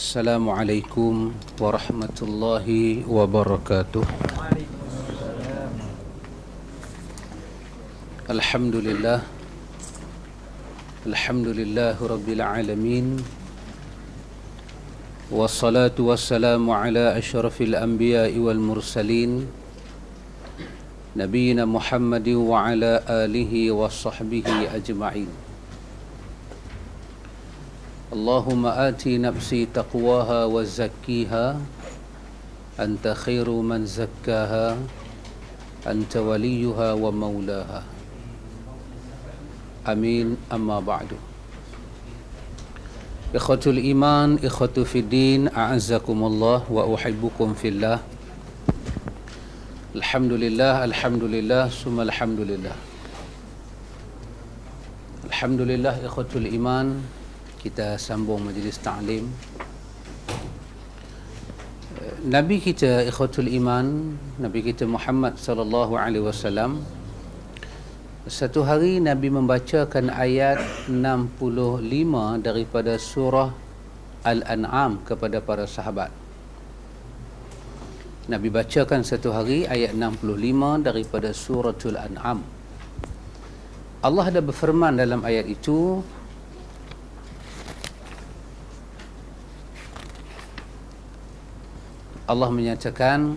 Assalamualaikum warahmatullahi wabarakatuh. Alhamdulillah. Alhamdulillah Rabbil Alamin. Wassalatu wassalamu ala ashrafil anbiya'i wal mursalin Nabiyyina Muhammadin wa ala alihi wa sahbihi ajma'in. Allahumma ati nafsi taqwaha wa zakkiha anta khairu man zakkaha anta waliyuha wa maulaha. Amin. Amma ba'du. Ikhwatul iman, ikhwatu fiddin, a'azzakumullah wa uhibbukum fillah. Alhamdulillah, alhamdulillah, summa alhamdulillah. Alhamdulillah ikhwatul iman, kita sambung majlis ta'lim. Nabi kita ikhwatul iman, Nabi kita Muhammad sallallahu alaihi wasallam, satu hari Nabi membacakan ayat 65 daripada surah Al-An'am kepada para sahabat. Nabi bacakan satu hari ayat 65 daripada suratul An'am. Allah ada berfirman dalam ayat itu, Allah menyatakan,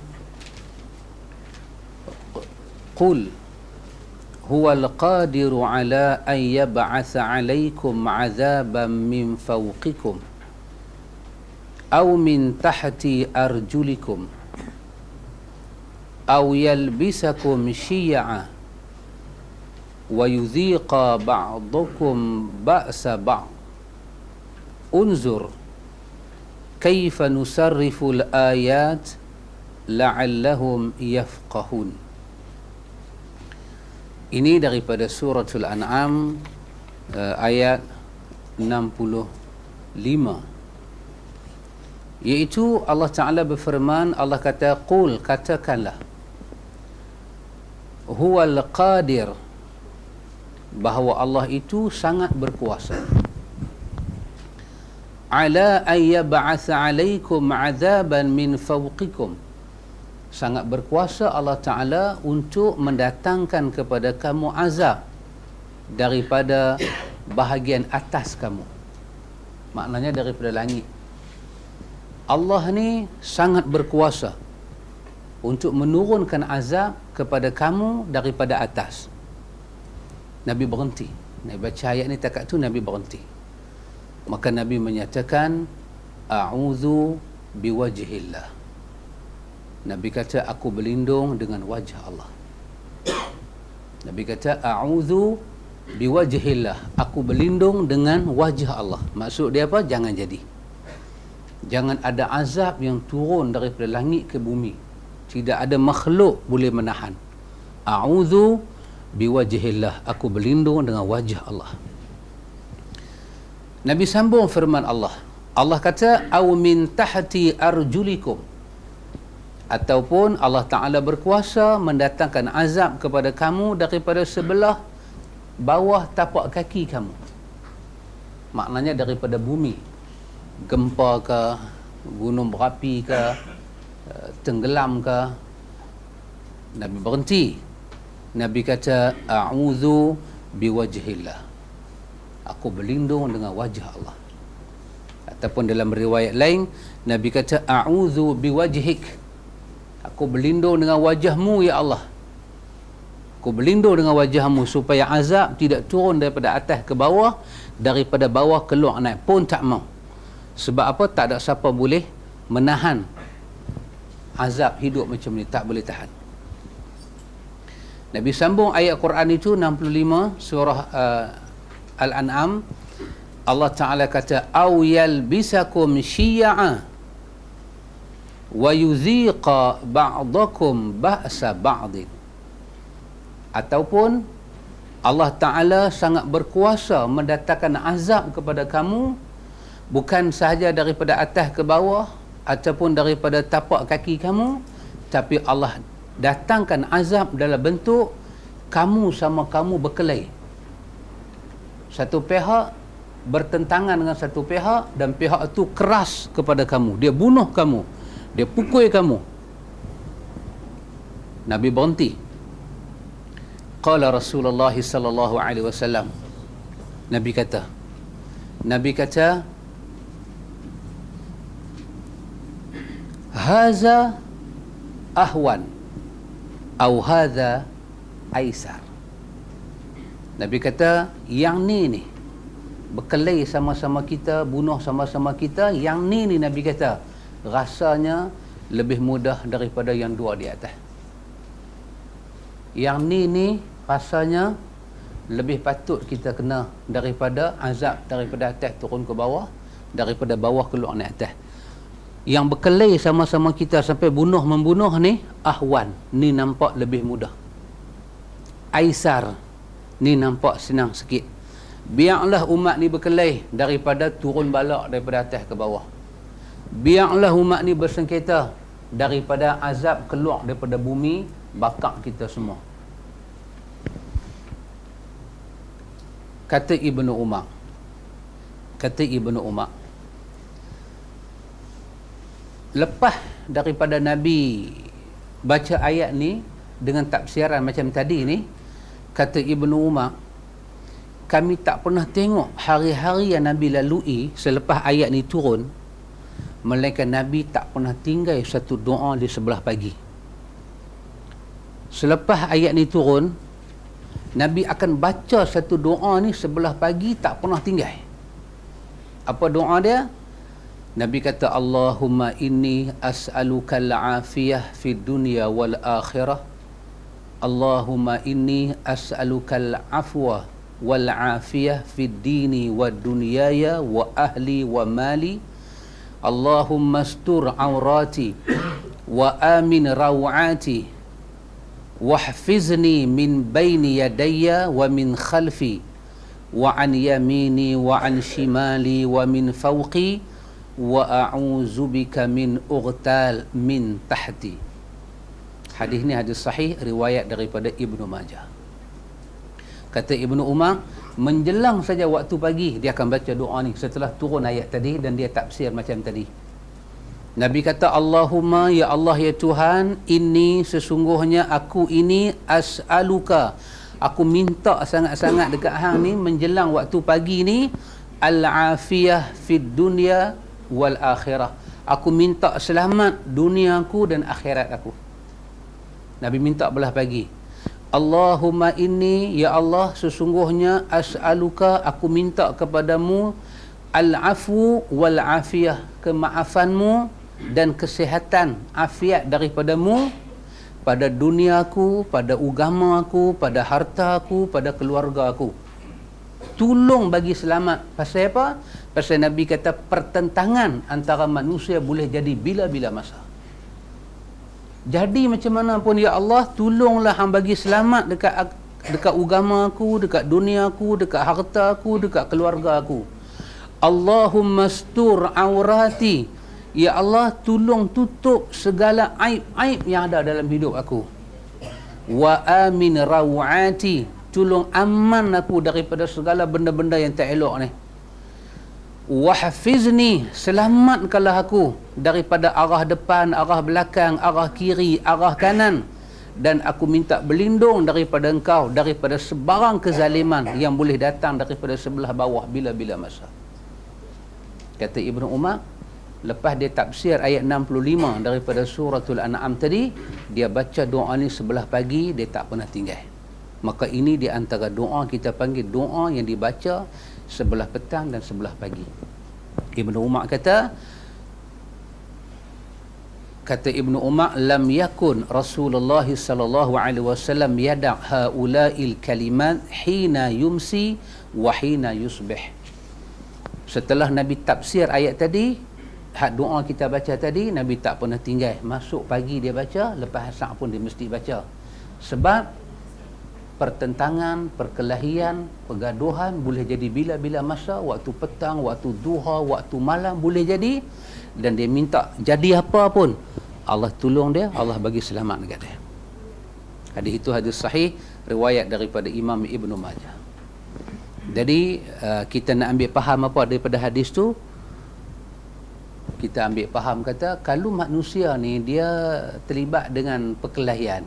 Qul huwal qadiru ala an yab'atha 'alaykum 'adzaban min fawqikum aw min tahti arjulikum aw yalbisakum syi'a wa yudhiqa ba'dakum ba'sa ba'd. Unzur kaifa nusarriful ayat la'allahum yafqahun. Ini daripada suratul An'am, ayat 65, iaitu Allah Ta'ala berfirman, Allah kata, Qul, katakanlah, huwal qadir, bahawa Allah itu sangat berkuasa, ala an yab'atha 'alaykum 'adzaban min fawqikum, sangat berkuasa Allah Ta'ala untuk mendatangkan kepada kamu azab daripada bahagian atas kamu, maknanya daripada langit. Allah ni sangat berkuasa untuk menurunkan azab kepada kamu daripada atas. Nabi berhenti. Nabi baca ayat ni, takat tu Nabi berhenti. Maka Nabi menyatakan, a'udzu biwajhillah. Nabi kata, aku berlindung dengan wajah Allah. Nabi kata, a'udzu biwajhillah, aku berlindung dengan wajah Allah. Maksud dia apa? Jangan jadi. Jangan ada azab yang turun daripada langit ke bumi. Tidak ada makhluk boleh menahan. A'udzu biwajhillah, aku berlindung dengan wajah Allah. Nabi sambung firman Allah. Allah kata, aw min tahti arjulikum, ataupun Allah Ta'ala berkuasa mendatangkan azab kepada kamu daripada sebelah bawah tapak kaki kamu, maknanya daripada bumi, gempa ke, gunung berapi ke, tenggelam ke. Nabi berhenti. Nabi kata, a'udzu biwajhillah, aku berlindung dengan wajah Allah. Ataupun dalam riwayat lain, Nabi kata, a'udzu biwajhik, aku berlindung dengan wajahmu ya Allah. Aku berlindung dengan wajahmu supaya azab tidak turun daripada atas ke bawah, daripada bawah keluar naik pun tak mau. Sebab apa? Tak ada siapa boleh menahan azab hidup macam ni, tak boleh tahan. Nabi sambung ayat Quran itu 65 surah Al-An'am. Allah Ta'ala kata, aw yalbisakum syi'a wa yudhiqa ba'dakum ba'sa ba'din, ataupun Allah Ta'ala sangat berkuasa mendatangkan azab kepada kamu bukan sahaja daripada atas ke bawah ataupun daripada tapak kaki kamu, tapi Allah datangkan azab dalam bentuk kamu sama kamu berkelahi. Satu pihak bertentangan dengan satu pihak dan pihak itu keras kepada kamu, dia bunuh kamu, dia pukul kamu, Nabi berhenti. Qala Rasulullah sallallahu alaihi wasallam, Nabi kata haza ahwan atau haza aisar. Nabi kata yang ni berkelahi sama-sama kita, bunuh sama-sama kita, yang ni Nabi kata rasanya lebih mudah daripada yang dua di atas. Yang ni rasanya lebih patut kita kena daripada azab daripada atas turun ke bawah, daripada bawah keluar naik atas. Yang berkelahi sama-sama kita sampai membunuh ni ahwan, ni nampak lebih mudah. Aisar, ni nampak senang sikit. Biarlah umat ni berkelahi daripada turun balak daripada atas ke bawah. Biarlah umat ni bersengketa daripada azab keluar daripada bumi bakar kita semua. Kata Ibnu Umar, lepas daripada Nabi baca ayat ni dengan tafsiran macam tadi ni, kata Ibnu Umar, kami tak pernah tengok hari-hari yang Nabi lalui selepas ayat ni turun, melainkan Nabi tak pernah tinggal satu doa di sebelah pagi. Selepas ayat ni turun, Nabi akan baca satu doa ni sebelah pagi, tak pernah tinggal. Apa doa dia? Nabi kata, Allahumma inni as'aluka al-afiyah fid dunya wal akhirah. Allahumma inni as'aluka al-afwa wal afiyah fid dini wad dunyaya wa ahli wa mali. Allahumma astur awrati wa amin rawati wahfizni min baini yadayya wa min khalfi wa an yamini wa an shimali wa min fawqi wa a'udzu bika min ughtal min tahti. Hadis ni hadis sahih riwayat daripada Ibnu Majah. Kata Ibnu Umar, menjelang saja waktu pagi dia akan baca doa ni setelah turun ayat tadi, dan dia tafsir macam tadi. Nabi kata, Allahumma, ya Allah, ya Tuhan, ini sesungguhnya aku ini as'aluka, aku minta sangat-sangat dekat hang ni menjelang waktu pagi ni, al-afiyah fid dunya wal akhirah. Aku minta selamat dunia aku dan akhirat aku. Nabi minta belah pagi. Allahumma inni, ya Allah, sesungguhnya as'aluka, aku minta kepadamu al-afu wal afiyah, kemaafanmu dan kesihatan, afiat daripadamu pada duniaku, pada agamaku, pada hartaku, pada keluarga aku. Tolong bagi selamat. Pasal apa? Pasal Nabi kata pertentangan antara manusia boleh jadi bila-bila masa. Jadi macam mana pun, ya Allah, tolonglah hang bagi selamat dekat agama aku, dekat dunia aku, dekat harta aku, dekat keluarga aku. Allahumma astur aurati, ya Allah, tolong tutup segala aib-aib yang ada dalam hidup aku. Wa amin rawati, tolong aman aku daripada segala benda-benda yang tak elok ni. Wahfizni, selamatkanlah aku daripada arah depan, arah belakang, arah kiri, arah kanan, dan aku minta berlindung daripada engkau daripada sebarang kezaliman yang boleh datang daripada sebelah bawah bila-bila masa. Kata Ibnu Umar, lepas dia tafsir ayat 65 daripada suratul An'am tadi, dia baca doa ni sebelah pagi, dia tak pernah tinggal. Maka ini di antara doa kita panggil doa yang dibaca sebelah petang dan sebelah pagi. Ibnu Umar kata Ibnu Umar, lam yakun Rasulullah sallallahu alaihi wasallam yada' haula'il kalimat hina yumsi wa hina yusbih. Setelah Nabi tafsir ayat tadi, doa kita baca tadi, Nabi tak pernah tinggal. Masuk pagi dia baca, lepas asar pun dia mesti baca. Sebab pertentangan, perkelahian, pergaduhan boleh jadi bila-bila masa, waktu petang, waktu duha, waktu malam boleh jadi, dan dia minta jadi apa pun, Allah tolong dia, Allah bagi selamat dekat dia. Hadis itu hadis sahih riwayat daripada Imam Ibnu Majah. Jadi kita nak ambil faham apa daripada hadis tu? Kita ambil faham kata kalau manusia ni dia terlibat dengan perkelahian,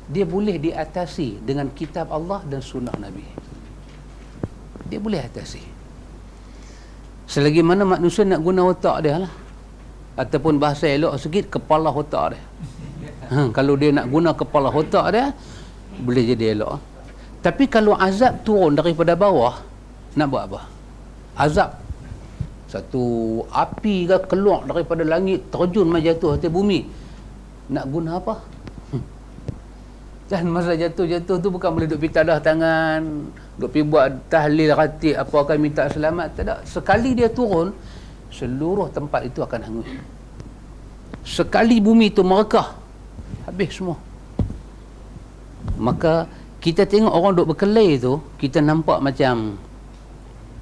dia boleh diatasi dengan kitab Allah dan sunnah Nabi. Dia boleh atasi. Selagi mana manusia nak guna otak dia lah, ataupun bahasa elok sikit, kepala otak dia. Kalau dia nak guna kepala otak dia, boleh jadi elok. Tapi kalau azab turun daripada bawah, nak buat apa? Azab satu api ke keluar daripada langit, terjun mai jatuh atas bumi, nak guna apa? Dan masa jatuh-jatuh tu bukan boleh duk pitadah tangan, duk pergi buat tahlil ratib apa, akan minta selamat, tak ada. Sekali dia turun, seluruh tempat itu akan hangus. Sekali bumi tu merekah, habis semua. Maka kita tengok orang duk berkelahi tu, kita nampak macam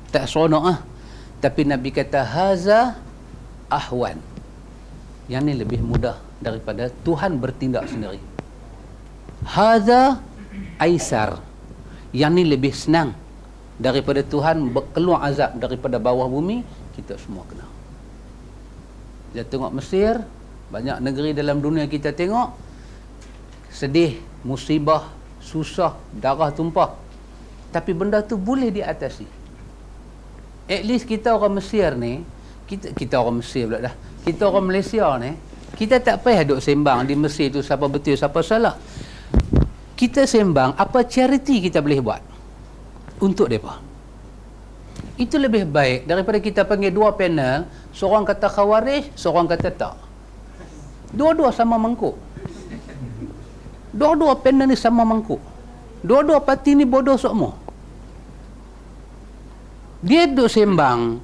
tak seronok ah. Tapi Nabi kata haza ahwan. Yang ni lebih mudah daripada Tuhan bertindak sendiri. Haza aisar. Yang ni lebih senang daripada Tuhan keluar azab daripada bawah bumi, kita semua kena. Kita tengok Mesir, banyak negeri dalam dunia kita tengok, sedih, musibah, susah, darah tumpah. Tapi benda tu boleh diatasi. At least kita orang Mesir ni, kita orang Mesir pula dah. Kita orang Malaysia ni, kita tak payah duk sembang di Mesir tu siapa betul siapa salah. Kita sembang apa charity kita boleh buat untuk mereka. Itu lebih baik daripada kita panggil dua panel, seorang kata Khawarij, seorang kata tak. Dua-dua sama mangkuk. Dua-dua panel ni sama mangkuk. Dua-dua parti ni bodoh semua. Dia duk sembang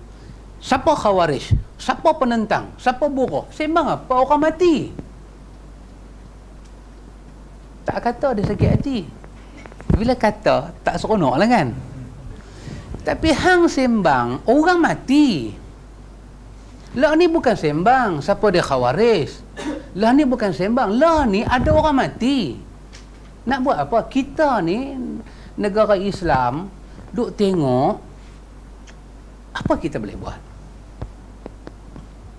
siapa Khawarij, siapa penentang, siapa buruh. Sembang apa? Orang mati. Tak kata dia sakit hati. Bila kata tak seronok lah kan. Tapi hang sembang orang mati. Lah ni bukan sembang siapa dia Khawarij. Lah ni bukan sembang, lah ni ada orang mati. Nak buat apa? Kita ni negara Islam duk tengok apa kita boleh buat.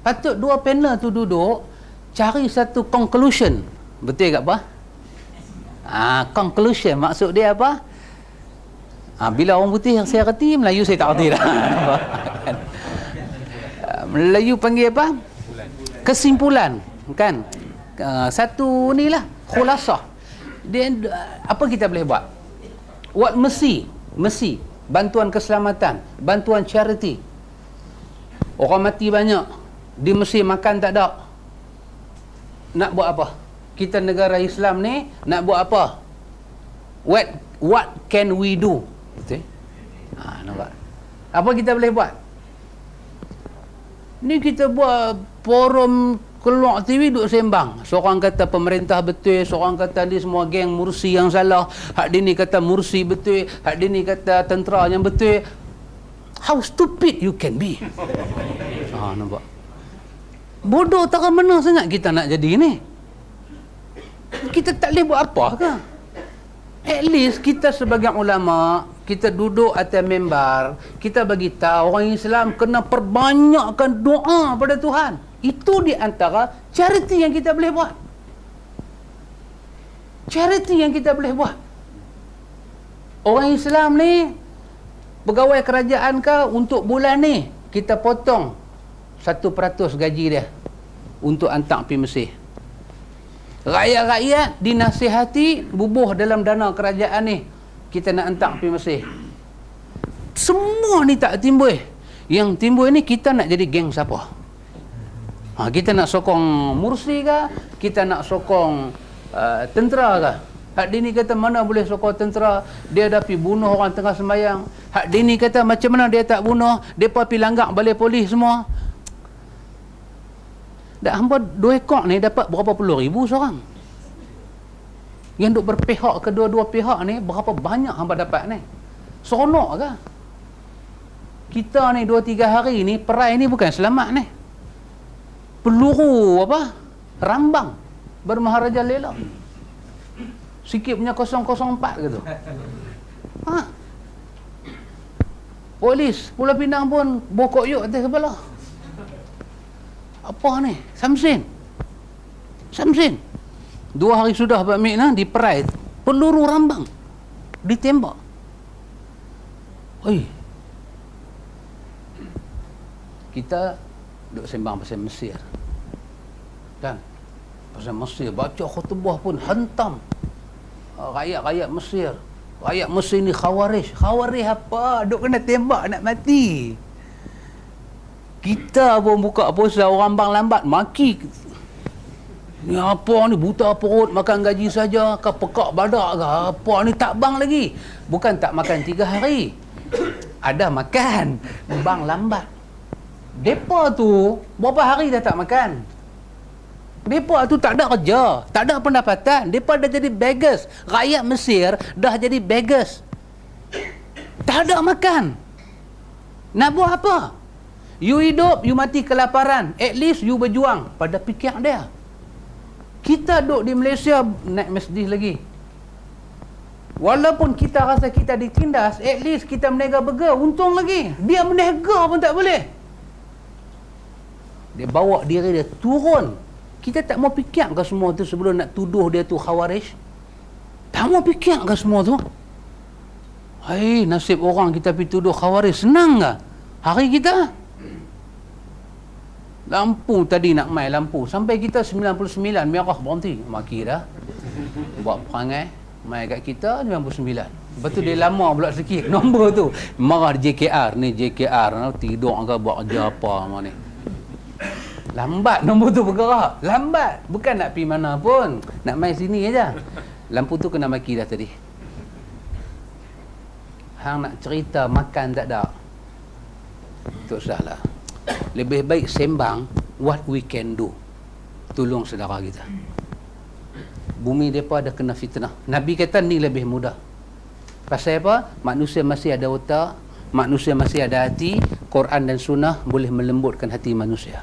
Patut dua panel tu duduk cari satu conclusion. Betul ke apa? Conclusion maksud dia apa? Bila orang putih yang saya reti, Melayu saya tak reti dah. Melayu panggil apa? Kesimpulan, kan? Satu ni lah khulasah. Dia apa kita boleh buat? What mesti bantuan keselamatan, bantuan charity. Orang mati banyak, di Mesir makan tak ada. Nak buat apa? Kita negara Islam ni nak buat apa? What can we do? Betul? Nampak? Apa kita boleh buat? Ni kita buat forum keluar TV duk sembang. Seorang kata pemerintah betul, seorang kata ni semua geng Mursi yang salah, hak dia ni kata Mursi betul, hak dia ni kata tentera yang betul. How stupid you can be. Nampak? Bodoh tak mana sangat kita nak jadi ni. Kita tak boleh buat apa ke? At least kita sebagai ulama, kita duduk atas mimbar, kita bagi tahu orang Islam kena perbanyakkan doa pada Tuhan. Itu di antara charity yang kita boleh buat. Charity yang kita boleh buat. Orang Islam ni, pegawai kerajaan ke, untuk bulan ni kita potong 1% gaji dia untuk hantar pergi Mesir. Rakyat-rakyat dinasihati bubuh dalam dana kerajaan ni, kita nak hantar pergi Mesir. Semua ni tak timbul. Yang timbul ni kita nak jadi geng siapa? Kita nak sokong Mursi ke? Kita nak sokong tentera ke? Hak Dini kata mana boleh sokong tentera, dia dah pergi bunuh orang tengah sembahyang. Hak Dini kata macam mana dia tak bunuh, dia pergi langgar balai polis semua. Dak hamba 2 ekor ni dapat berapa puluh ribu seorang. Yang duk berpihak kedua-dua pihak ni, berapa banyak hamba dapat ni? Seronok ke? Kita ni 2-3 hari ni, perai ni bukan selamat ni. Peluru apa? Rambang Bermaharaja Lela. Sikit punya 004 gitu. Polis Pulau Pinang pun bokok yuk atas kepala. Apa ni? Samsin. 2 hari sudah Pak Mik diperai, peluru rambang ditembak. Oi. Kita duk sembang pasal Mesir. Kan? Pasal Mesir, baca khutbah pun hentam rakyat-rakyat Mesir. Rakyat Mesir ni khawarij. Khawarij apa? Duk kena tembak nak mati. Kita pun buka puasa, orang bang lambat maki. Ni apa ni, buta perut, makan gaji saja ke pekak badak ke apa ni, tak bang lagi. Bukan tak makan 3 hari. Ada makan, bang lambat. Depa tu berapa hari dah tak makan. Depa tu tak ada kerja, tak ada pendapatan. Depa dah jadi beggars. Rakyat Mesir dah jadi beggars. Tak ada makan. Nak buat apa? You hidup, you mati kelaparan. At least you berjuang. Pada fikir dia. Kita duduk di Malaysia naik Mercedes lagi. Walaupun kita rasa kita ditindas, at least kita menega burger, untung lagi. Dia menega pun tak boleh. Dia bawa diri dia turun. Kita tak mau fikir ke semua tu sebelum nak tuduh dia tu khawarij? Tak mau fikir ke semua tu? Hai, nasib orang kita pergi tuduh khawarij, senang ke hari kita? Lampu tadi nak main lampu sampai kita 99 merah berhenti, maki dah. Buat perangai mai kat kita 99. Lepas tu dia lama pula sikit nombor tu. Marah JKR ni, JKR tidur ke buat kerja apa ni. Lambat nombor tu bergerak. Lambat. Bukan nak pergi mana pun. Nak main sini aja. Lampu tu kena maki dah tadi. Hang nak cerita makan tak ada. Tak salah. Lebih baik sembang what we can do. Tolong saudara kita. Bumi mereka ada kena fitnah. Nabi kata ni lebih mudah. Pasal apa? Manusia masih ada otak. Manusia masih ada hati. Quran dan sunnah boleh melembutkan hati manusia.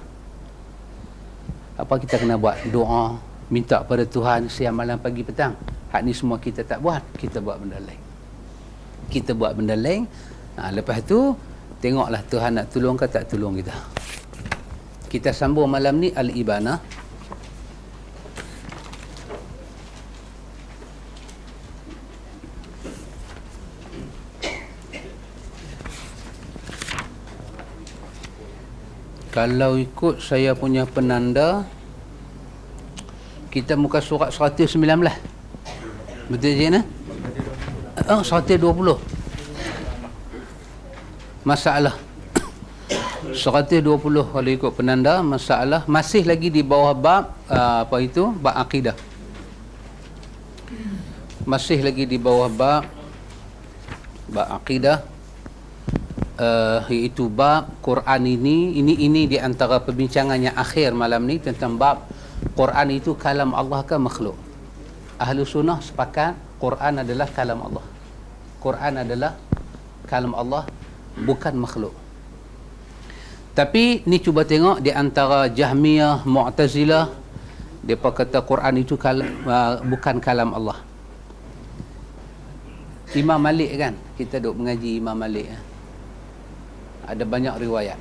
Apa kita kena buat? Doa, minta pada Tuhan siang malam pagi petang. Hak ni semua kita tak buat, kita buat benda lain. Kita buat benda lain. Lepas tu tengoklah Tuhan nak tolong ke tak tolong kita. Kita sambung malam ni Al-Ibanah. Kalau ikut saya punya penanda, kita muka surat 119. Betul je nak? 120. Masalah 120 kalau ikut penanda, masalah masih lagi di bawah bab apa itu? Bab akidah. Masih lagi di bawah bab akidah. Iaitu bab Quran ini di antara perbincangan yang akhir malam ni tentang bab Quran itu kalam Allah ke makhluk. Ahlu sunnah sepakat Quran adalah kalam Allah. Quran adalah kalam Allah, bukan makhluk. Tapi ni cuba tengok di antara Jahmiyah, Mu'tazilah, depa kata Quran itu bukan kalam Allah. Imam Malik kan, kita duk mengaji Imam Malik kan? Ada banyak riwayat.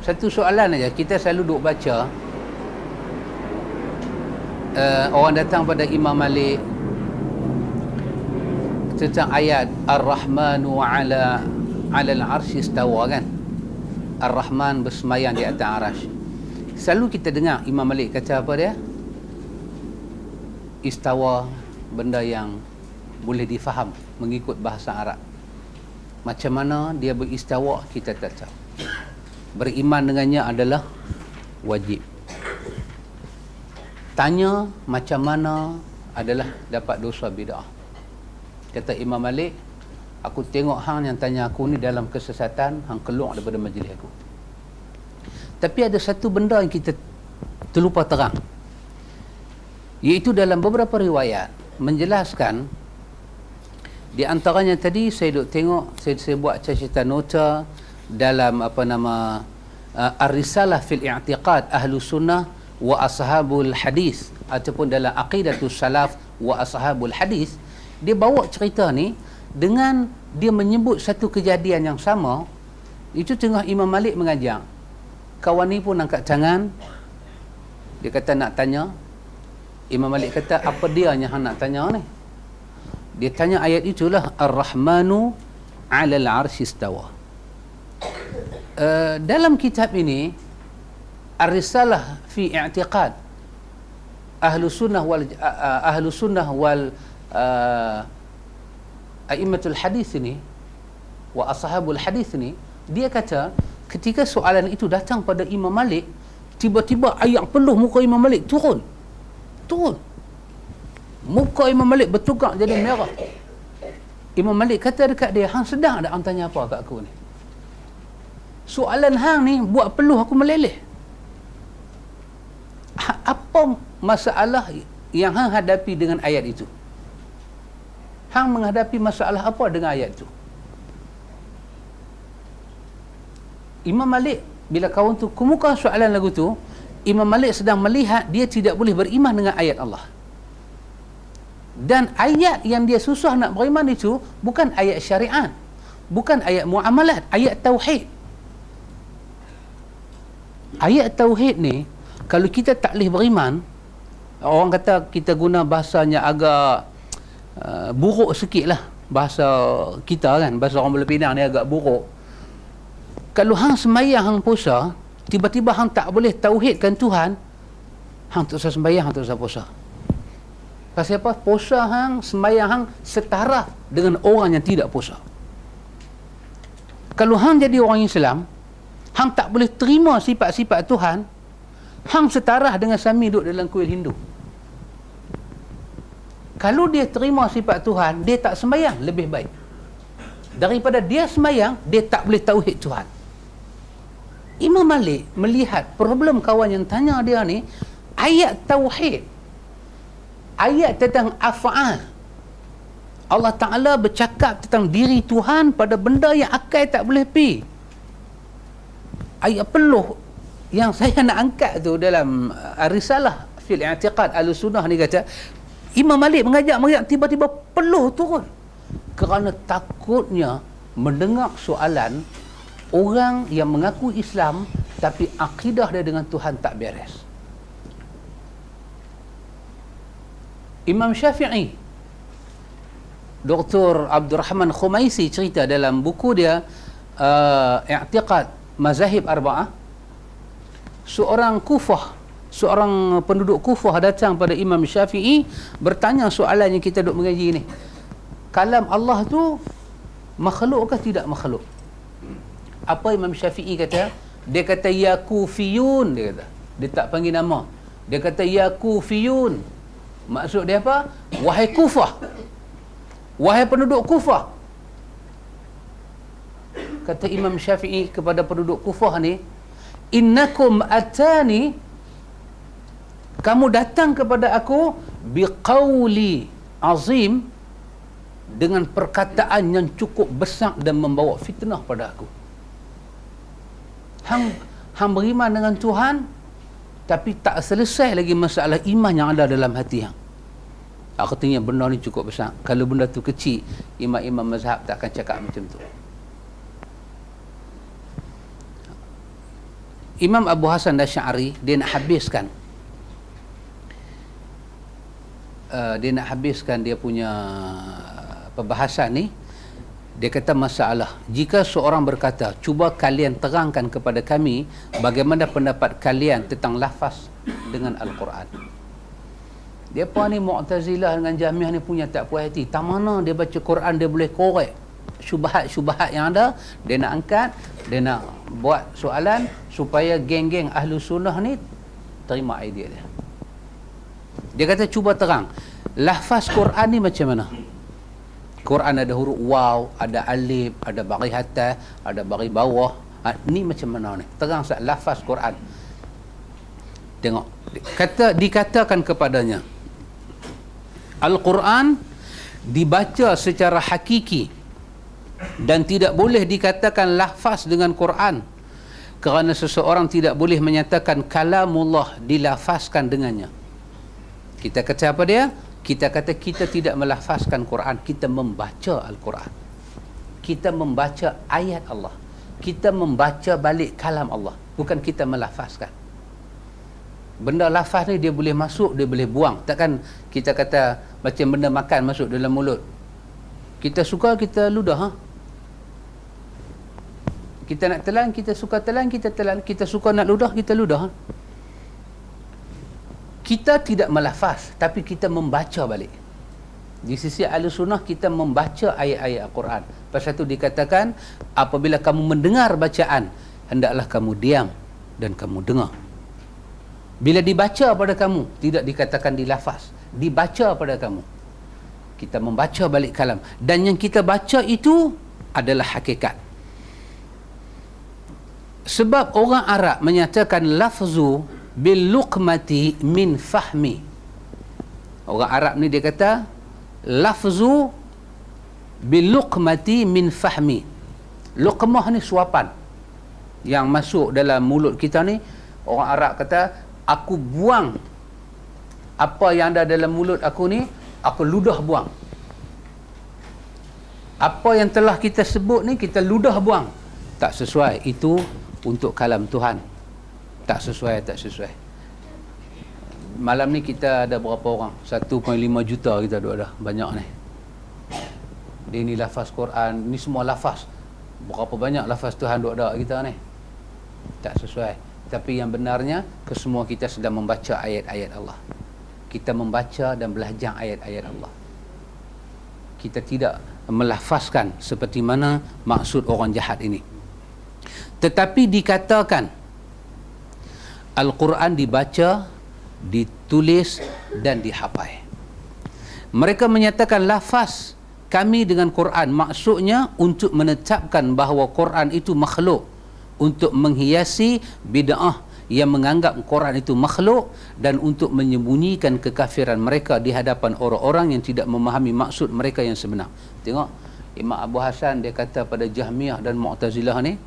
Satu soalan aja, kita selalu duk baca orang datang pada Imam Malik tentang ayat Ar-Rahmanu ala al-arsy istawa kan. Ar-Rahman bersemayam di atas arasy. Selalu kita dengar Imam Malik kata apa dia? Istawa, benda yang boleh difaham mengikut bahasa Arab. Macam mana dia beristawa kita tak tahu. Beriman dengannya adalah wajib. Tanya macam mana adalah dapat dosa bid'ah. Kata Imam Malik, aku tengok hang yang tanya aku ni dalam kesesatan, hang keluar daripada majlis aku. Tapi ada satu benda yang kita terlupa terang. Iaitu dalam beberapa riwayat menjelaskan. Di antaranya tadi saya duk tengok, saya buat catatan nota dalam Ar-Risalah fil I'tiqad Ahlu Sunnah wa Ashabul Hadis, ataupun dalam Aqidatus Salaf wa Ashabul Hadis. Dia bawa cerita ni dengan dia menyebut satu kejadian yang sama. Itu tengah Imam Malik mengajar, kawan ni pun angkat tangan, dia kata nak tanya. Imam Malik kata, apa dia yang hang nak tanya ni? Dia tanya ayat itulah, Ar-Rahmanu 'alal 'arsy istawa. Dalam kitab ini Ar-Risalah fi i'tiqad Ahlu Sunnah wal A'immatul Hadis ini wa Ashabul Hadis ini, dia kata ketika soalan itu datang pada Imam Malik, tiba-tiba ayat peluh muka Imam Malik turun. Muka Imam Malik bertukar jadi merah. Imam Malik kata dekat dia, hang sedang tak hang tanya apa kat aku ni? Soalan hang ni buat peluh aku meleleh. Apa masalah yang hang hadapi dengan ayat itu? Hang menghadapi masalah apa dengan ayat itu? Imam Malik bila kawan tu kemuka soalan lagu tu, Imam Malik sedang melihat dia tidak boleh beriman dengan ayat Allah. Dan ayat yang dia susah nak beriman itu bukan ayat syariat, bukan ayat muamalat, ayat tauhid. Ayat tauhid ni kalau kita tak boleh beriman, orang kata kita guna bahasanya agak buruk sikit lah, bahasa kita kan, bahasa orang Melayu Penang ni agak buruk. Kalau hang sembahyang, hang puasa, tiba-tiba hang tak boleh tauhidkan Tuhan, hang tak usah sembahyang, hang tak usah puasa. Pasal apa? Puasa hang, sembahyang hang setara dengan orang yang tidak puasa. Kalau hang jadi orang Islam, hang tak boleh terima sifat-sifat Tuhan, hang setara dengan Sami duduk dalam kuil Hindu. Kalau dia terima sifat Tuhan, dia tak sembahyang, lebih baik daripada dia sembahyang, dia tak boleh tauhid Tuhan. Imam Malik melihat problem kawan yang tanya dia ni, ayat tauhid, ayat tentang af'al. Allah Ta'ala bercakap tentang diri Tuhan pada benda yang akal tak boleh pi. Ayat peluh yang saya nak angkat tu dalam Risalah fil i'tiqad Ahlussunnah ni kata, Imam Malik mengajak tiba-tiba peluh turun kerana takutnya mendengar soalan orang yang mengaku Islam tapi akidah dia dengan Tuhan tak beres. Imam Syafi'i, Dr. Abdul Rahman Khumaisi cerita dalam buku dia I'tiqad Mazahib Arba'ah, seorang penduduk Kufah datang pada Imam Syafi'i bertanya soalan yang kita duk mengaji ni. Kalam Allah tu makhluk ke tidak makhluk? Apa Imam Syafi'i kata? Dia kata ya Kufiyun, dia kata. Dia tak panggil nama. Dia kata ya Kufiyun. Maksud dia apa? Wahai Kufah, wahai penduduk Kufah. Kata Imam Syafi'i kepada penduduk Kufah ni, innakum atani, kamu datang kepada aku biqauli azim, dengan perkataan yang cukup besar dan membawa fitnah pada aku. Hang beriman dengan Tuhan tapi tak selesai lagi masalah iman yang ada dalam hati hang. Artinya benda ni cukup besar. Kalau benda tu kecil, imam-imam mazhab tak akan cakap macam tu. Imam Abu Hasan Asy'ari dia nak habiskan dia punya perbahasan ni. Dia kata masalah, jika seorang berkata, cuba kalian terangkan kepada kami bagaimana pendapat kalian tentang lafaz dengan Al-Quran. Dia apa ni Mu'tazilah dengan Jahmiyah ni punya tak puas hati. Tak mana dia baca Quran dia boleh korek syubhat-syubhat yang ada, dia nak angkat, dia nak buat soalan supaya geng-geng Ahlu Sunnah ni terima idea dia. Dia kata cuba terang, lafaz Quran ni macam mana? Quran ada huruf waw, ada alif, ada baris atas, ada baris bawah. Ni macam mana ni? Terang lafaz Quran. Tengok, dikatakan kepadanya, Al-Quran dibaca secara hakiki dan tidak boleh dikatakan lafaz dengan Quran, kerana seseorang tidak boleh menyatakan kalamullah dilafazkan dengannya. Kita kata apa dia? Kita kata kita tidak melafazkan Quran, kita membaca Al-Quran. Kita membaca ayat Allah. Kita membaca balik kalam Allah, bukan kita melafazkan. Benda lafaz ni dia boleh masuk, dia boleh buang. Takkan kita kata macam benda makan masuk dalam mulut. Kita suka, kita ludah. Kita nak telan, kita suka telan, kita telan. Kita suka nak ludah, kita ludah. Kita tidak melafaz, tapi kita membaca balik. Di sisi Ahlussunnah, kita membaca ayat-ayat Al-Quran. Pasal itu dikatakan, apabila kamu mendengar bacaan, hendaklah kamu diam dan kamu dengar. Bila dibaca pada kamu, tidak dikatakan dilafaz, dibaca pada kamu. Kita membaca balik kalam. Dan yang kita baca itu adalah hakikat. Sebab orang Arab menyatakan lafzu bil luqmati min fahmi. Orang Arab ni dia kata lafzu bil luqmati min fahmi. Luqmah ni suapan yang masuk dalam mulut kita ni. Orang Arab kata, aku buang apa yang ada dalam mulut aku ni, aku ludah buang. Apa yang telah kita sebut ni, kita ludah buang. Tak sesuai. Itu untuk kalam Tuhan. Tak sesuai. Malam ni kita ada berapa orang? 1.5 juta kita ada. Banyak ni. Dia ni lafaz Quran. Ni semua lafaz. Berapa banyak lafaz Tuhan ada kita ni? Tak sesuai. Tapi yang benarnya, kesemua kita sedang membaca ayat-ayat Allah. Kita membaca dan belajar ayat-ayat Allah. Kita tidak melafazkan seperti mana maksud orang jahat ini. Tetapi dikatakan Al-Quran dibaca, ditulis dan dihafal. Mereka menyatakan lafaz kami dengan Quran maksudnya untuk menetapkan bahawa Quran itu makhluk, untuk menghiasi bid'ah yang menganggap Quran itu makhluk, dan untuk menyembunyikan kekafiran mereka di hadapan orang-orang yang tidak memahami maksud mereka yang sebenar. Tengok Imam Abu Hasan, dia kata pada Jahmiyah dan Mu'tazilah ni,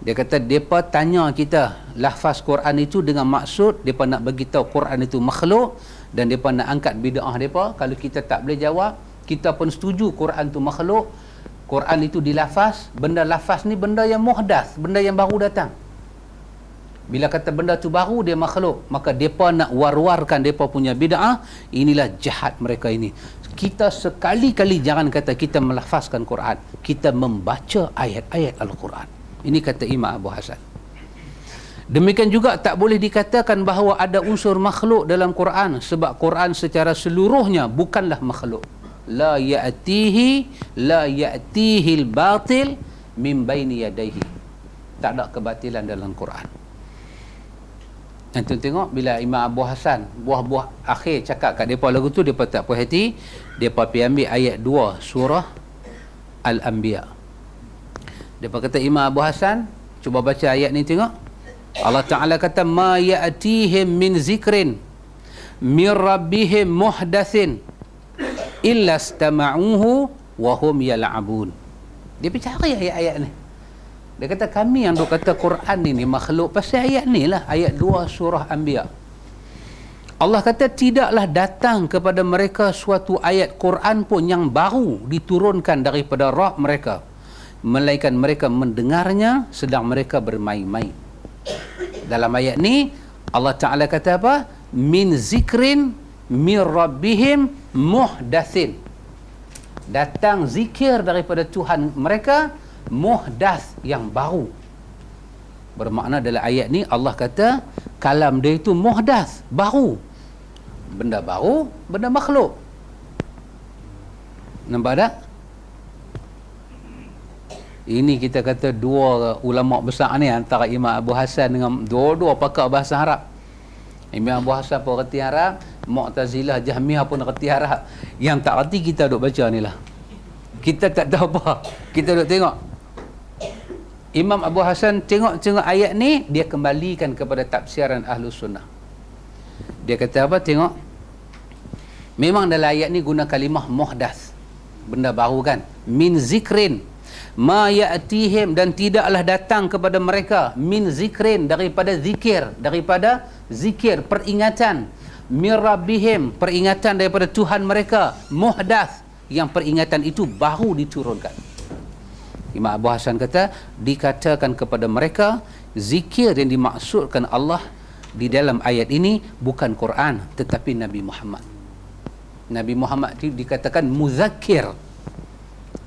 dia kata mereka tanya kita lafaz Quran itu dengan maksud mereka nak bagi tahu Quran itu makhluk, dan mereka nak angkat bid'ah mereka. Kalau kita tak boleh jawab, kita pun setuju Quran itu makhluk, Quran itu dilafaz. Benda lafaz ni benda yang muhdath, benda yang baru datang. Bila kata benda tu baru, dia makhluk, maka mereka nak war-warkan mereka punya bid'ah. Inilah jahat mereka ini. Kita sekali-kali jangan kata kita melafazkan Quran, kita membaca ayat-ayat Al-Quran. Ini kata Imam Abu Hasan. Demikian juga tak boleh dikatakan bahawa ada unsur makhluk dalam Quran, sebab Quran secara seluruhnya bukanlah makhluk. La ya'tihi al-batil min baini yadayhi. Tak ada kebatilan dalam Quran. Nanti tengok bila Imam Abu Hasan buah-buah akhir cakap kat depa lagu tu, depa tak puas hati, depa pergi ambil ayat 2 surah Al-Anbiya. Depa kata Imam Abu Hasan, cuba baca ayat ni tengok. Allah Ta'ala kata ma ya'tihim min zikrin min rabbihim muhdatsin illa istama'uhu wa hum yal'abun. Dia pergi cari ayat-ayat ni. Dia kata kami yang duk kata Quran ni makhluk pasal ayat ni lah, ayat 2 surah Anbiya. Allah kata tidaklah datang kepada mereka suatu ayat Quran pun yang baru diturunkan daripada Rabb mereka, melainkan mereka mendengarnya sedang mereka bermain-main. Dalam ayat ni Allah Ta'ala kata apa? Min zikrin min rabbihim muhdatsin. Datang zikir daripada Tuhan mereka, muhdath, yang baru. Bermakna dalam ayat ni Allah kata kalam dia itu muhdath, baru. Benda baru, benda makhluk. Nampak tak? Ini kita kata dua ulama besar ni, antara Imam Abu Hasan dengan dua-dua pakar bahasa Arab. Imam Abu Hasan pun reti Arab, Mu'tazilah, Jahmiyah pun reti Arab. Yang tak reti kita duk baca ni lah. Kita tak tahu apa. Kita duk tengok. Imam Abu Hasan tengok ayat ni, dia kembalikan kepada tafsiran Ahlussunnah. Dia kata apa? Tengok. Memang dalam ayat ni guna kalimah muhdath, benda baru kan. Min zikrin ma ya'tihim, dan tidaklah datang kepada mereka min zikrin, daripada zikir, peringatan, min rabbihim, peringatan daripada Tuhan mereka, muhdath, yang peringatan itu baru diturunkan. Imam Abu Hasan kata, dikatakan kepada mereka, zikir yang dimaksudkan Allah di dalam ayat ini bukan Quran tetapi Nabi Muhammad. Nabi Muhammad itu dikatakan muzakkir.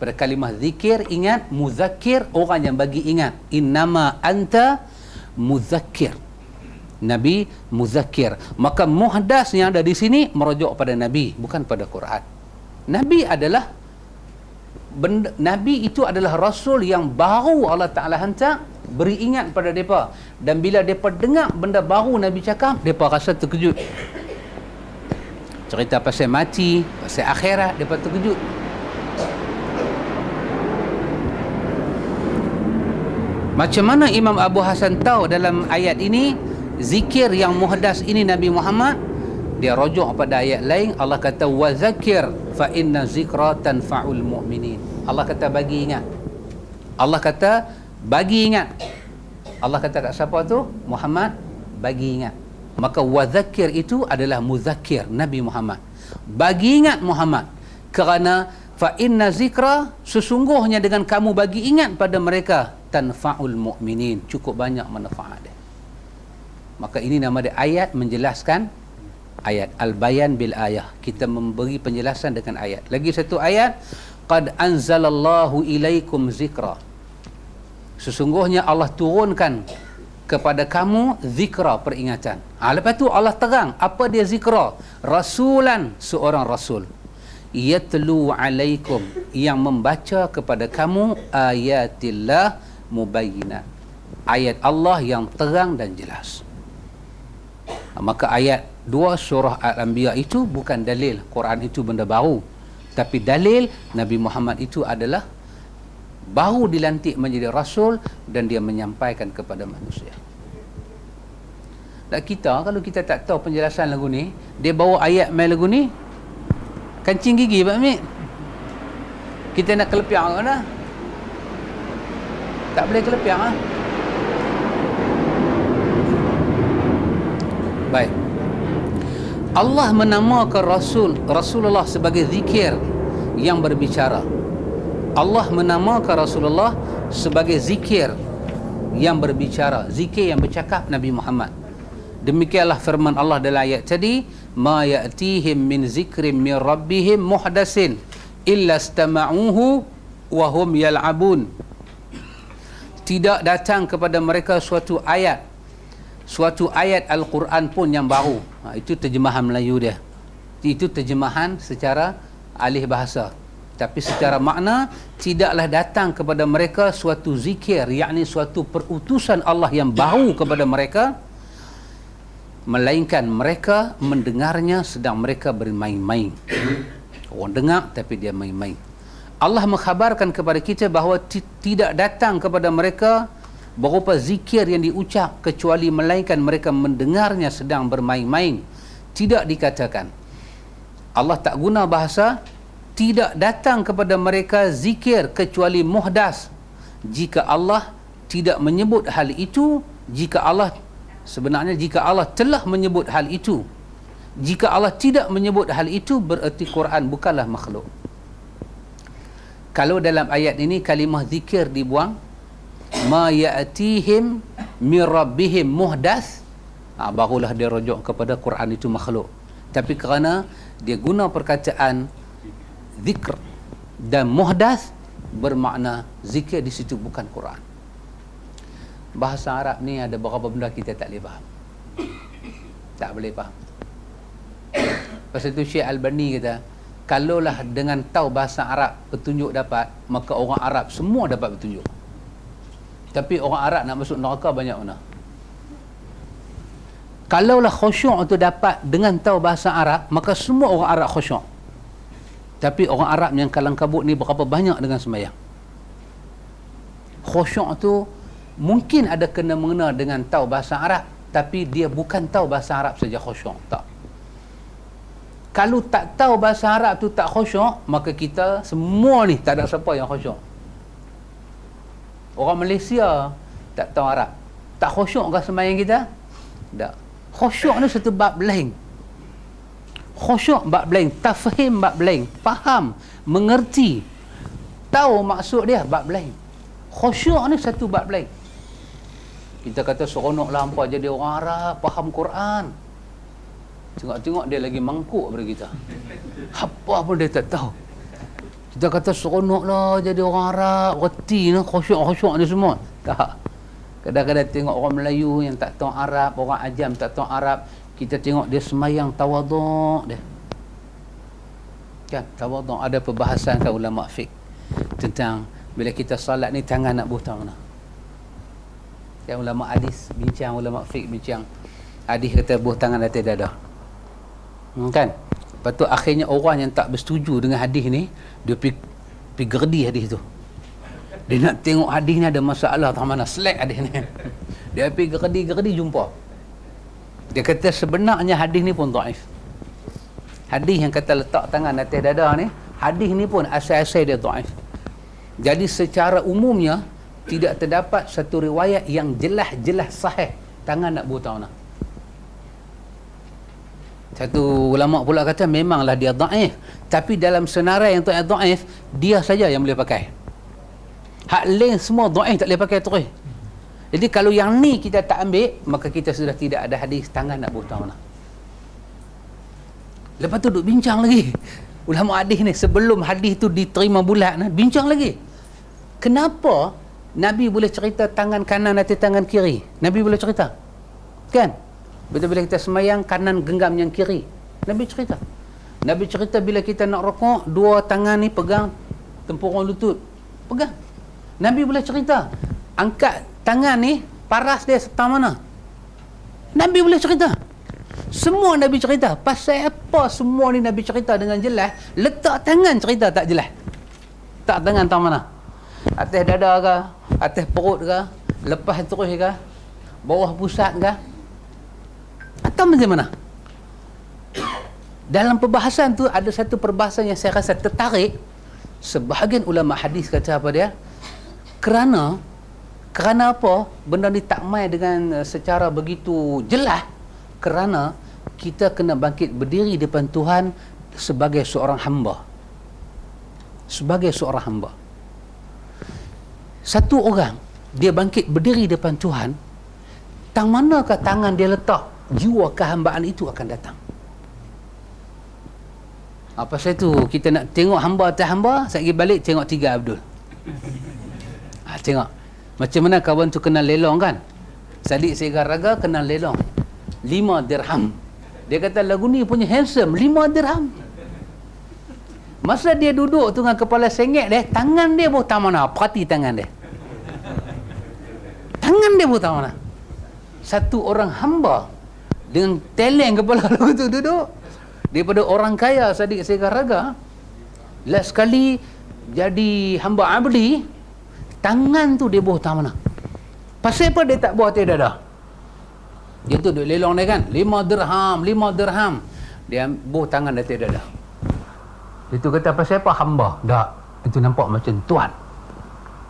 Pada kalimah zikir, ingat, muzakkir, orang yang bagi ingat. Innama anta muzakkir. Nabi muzakkir. Maka muhdas yang ada di sini merujuk pada Nabi, bukan pada Quran. Nabi itu adalah Rasul yang baru Allah Ta'ala hantar, beri ingat pada mereka. Dan bila mereka dengar benda baru Nabi cakap, mereka rasa terkejut. Cerita pasal mati, pasal akhirat, mereka terkejut. Macam mana Imam Abu Hasan tahu dalam ayat ini zikir yang muhdas ini Nabi Muhammad? Dia rujuk pada ayat lain. Allah kata wa zakir fa inna zikra tanfa'ul mu'minin. Allah kata bagi ingat. Allah kata bagi ingat. Allah kata kat siapa tu? Muhammad, bagi ingat. Maka wa zakir itu adalah muzakkir Nabi Muhammad. Bagi ingat Muhammad, kerana fa inna zikra, sesungguhnya dengan kamu bagi ingat pada mereka, tanfa'ul mu'minin, cukup banyak manfaat dia. Maka ini nama dia ayat menjelaskan ayat, al-bayan bil ayah. Kita memberi penjelasan dengan ayat. Lagi satu ayat, qad anzalallahu ilaikum zikra, sesungguhnya Allah turunkan kepada kamu zikra, peringatan. Lepas tu Allah terang apa dia zikra. Rasulan, seorang rasul, yatlu alaikum, yang membaca kepada kamu ayatillah mubayyinat, ayat Allah yang terang dan jelas. Maka ayat 2 surah Al-Anbiya itu bukan dalil Quran itu benda baru, tapi dalil Nabi Muhammad itu adalah baru dilantik menjadi rasul dan dia menyampaikan kepada manusia. Dan kita, kalau kita tak tahu penjelasan lagu ni, dia bawa ayat main lagu ni, kancing gigi Pak Amir. Kita nak kelepiang kan dah? Tak boleh kelepiang ah. Baik. Allah menamakan Rasulullah sebagai zikir yang berbicara. Allah menamakan Rasulullah sebagai zikir yang berbicara, zikir yang bercakap Nabi Muhammad. Demikianlah firman Allah dalam ayat tadi, ma ya'tihim min zikrin min rabbihim muhdasin illa istama'uhu wa hum yal'abun. Tidak datang kepada mereka suatu ayat Al-Quran pun yang baru. Itu terjemahan Melayu dia. Itu terjemahan secara alih bahasa. Tapi secara makna, tidaklah datang kepada mereka suatu zikir, yakni suatu perutusan Allah yang baru kepada mereka, melainkan mereka mendengarnya sedang mereka bermain-main. Orang dengar tapi dia main-main. Allah mengkhabarkan kepada kita bahawa tidak datang kepada mereka berupa zikir yang diucap kecuali melainkan mereka mendengarnya sedang bermain-main. Tidak dikatakan. Allah tak guna bahasa tidak datang kepada mereka zikir kecuali muhdas. Jika Allah tidak menyebut hal itu, jika Allah telah menyebut hal itu, jika Allah tidak menyebut hal itu, bererti Quran bukanlah makhluk. Kalau dalam ayat ini kalimah zikir dibuang, ma ya'tihim min rabbihim muhdas, barulah dia rujuk kepada Quran itu makhluk. Tapi kerana dia guna perkataan zikr dan muhdas, bermakna zikir di situ bukan Quran. Bahasa Arab ni ada beberapa benda kita tak boleh faham. Tak boleh faham. Pasal tu Syekh Albani kata, kalaulah dengan tahu bahasa Arab petunjuk dapat, maka orang Arab semua dapat petunjuk. Tapi orang Arab nak masuk neraka banyak mana? Kalaulah khusyuk itu dapat dengan tahu bahasa Arab, maka semua orang Arab khusyuk. Tapi orang Arab yang kalang kabut ni berapa banyak dengan sembahyang? Khusyuk tu mungkin ada kena mengena dengan tahu bahasa Arab, tapi dia bukan tahu bahasa Arab saja khusyuk. Tak. Kalau tak tahu bahasa Arab tu tak khusyuk, maka kita semua ni tak ada siapa yang khusyuk. Orang Malaysia tak tahu Arab, tak khusyuk ke sembahyang kita? Tak. Khusyuk ni satu bab lain. Khusyuk bab lain, tafhim bab lain, faham, mengerti, tahu maksud dia bab lain. Khusyuk ni satu bab lain. Kita kata seronoklah hampa jadi orang Arab, faham Quran. Tengok-tengok dia lagi mangkuk daripada kita. Apa pun dia tak tahu. Kita kata seronoklah jadi orang Arab, reti ni, khusyuk-khusyuk ni semua. Tak. Kadang-kadang tengok orang Melayu yang tak tahu Arab, orang Ajam tak tahu Arab, kita tengok dia semayang tawaduk dia. Kan, tawaduk. Ada perbahasan kan ulama fiqh tentang bila kita salat ni tangan nak buh mana. Yang ulama hadis bincang, ulama fiqh bincang. Hadis kata buh tangan atas dada. Kan? Lepas tu akhirnya orang yang tak bersetuju dengan hadis ni, dia pergi gerdi hadis tu. Dia nak tengok hadis ni ada masalah tak mana, slack hadis ni. Dia pergi gerdi jumpa. Dia kata sebenarnya hadis ni pun dhaif. Hadis yang kata letak tangan atas dada ni, hadis ni pun asal-asal dia dhaif. Jadi secara umumnya tidak terdapat satu riwayat yang jelas-jelas sahih tangan nak buta mana. Satu ulama pula kata memanglah dia dhaif, tapi dalam senarai yang dhaif dia saja yang boleh pakai. Hak lain semua dhaif tak boleh pakai terus. Jadi kalau yang ni kita tak ambil, maka kita sudah tidak ada hadis tangan nak buta mana. Lepas tu duk bincang lagi. Ulama hadis ni sebelum hadis tu diterima bulat, bincang lagi. Kenapa Nabi boleh cerita tangan kanan atas tangan kiri? Nabi boleh cerita. Kan? Bila kita semayang, kanan genggam yang kiri. Nabi cerita. Nabi cerita bila kita nak rokok, dua tangan ni pegang tempurung lutut. Pegang. Nabi boleh cerita. Angkat tangan ni, paras dia serta mana. Nabi boleh cerita. Semua Nabi cerita. Pasal apa semua ni Nabi cerita dengan jelas? Letak tangan cerita tak jelas. Tak tangan tak mana. Atas dada ke, atas perut ke, lepas terus ke, bawah pusat ke, atau macam mana? Dalam perbahasan tu ada satu perbahasan yang saya rasa tertarik. Sebahagian ulama hadis kata apa dia? Kerana apa benda ni tak mai dengan secara begitu jelas? Kerana kita kena bangkit berdiri depan Tuhan sebagai seorang hamba. Sebagai seorang hamba. Satu orang dia bangkit berdiri depan Tuhan, tang manakah tangan dia letak, jiwa kehambaan itu akan datang. Apa saya tu kita nak tengok hamba atas hamba, saya pergi balik tengok 3 Abdul. Tengok macam mana kawan tu kenal lelong kan. Sadik Segar Raga kenal lelong 5 dirham. Dia kata lagu ni punya handsome 5 dirham. Masa dia duduk tu dengan kepala sengit dia, tangan dia buta mana? Perhati tangan dia. Tangan dia buta mana? Satu orang hamba dengan talent kepala lagu tu duduk. Daripada orang kaya Sadik Segar Raga, last sekali jadi hamba abdi, tangan tu dia buta mana? Pasal apa dia tak buat atas dada? Dia tu duduk lelong dia kan, 5 dirham. Dia buh tangan atas dada. Itu kata pasal apa? Hamba. Tak. Itu nampak macam tuan.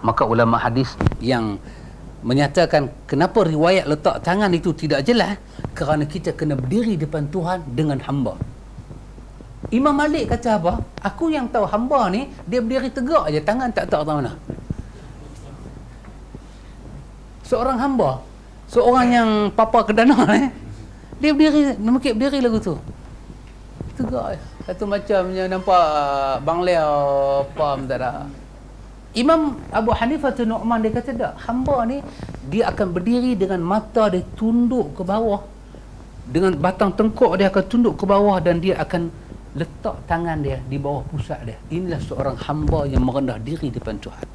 Maka ulama hadis yang menyatakan kenapa riwayat letak tangan itu tidak jelas, kerana kita kena berdiri depan Tuhan dengan hamba. Imam Malik kata apa? Aku yang tahu hamba ni, dia berdiri tegak aja, tangan tak tahu mana. Seorang hamba, seorang yang papa kedana dia berdiri, berdiri lagu tu. Tegak. Satu macamnya nampak bangla apa tak ada. Imam Abu Hanifah Nu'man dia kata tak, hamba ni dia akan berdiri dengan mata dia tunduk ke bawah, dengan batang tengkuk dia akan tunduk ke bawah, dan dia akan letak tangan dia di bawah pusat dia. Inilah seorang hamba yang merendah diri depan Tuhan.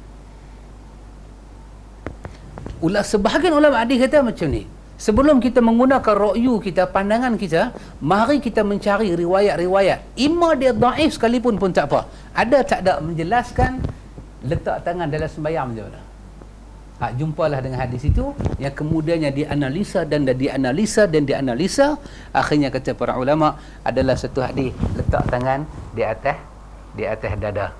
Sebahagian ulama hadis kata macam ni. Sebelum kita menggunakan ra'yu kita, pandangan kita, mari kita mencari riwayat-riwayat. Ima dia dhaif sekalipun pun tak apa. Ada tak ada menjelaskan letak tangan dalam sembahyang macam mana? Jumpalah dengan hadis itu yang kemudiannya dianalisa dan dianalisa. Akhirnya kata para ulama adalah satu hadis letak tangan di atas dada.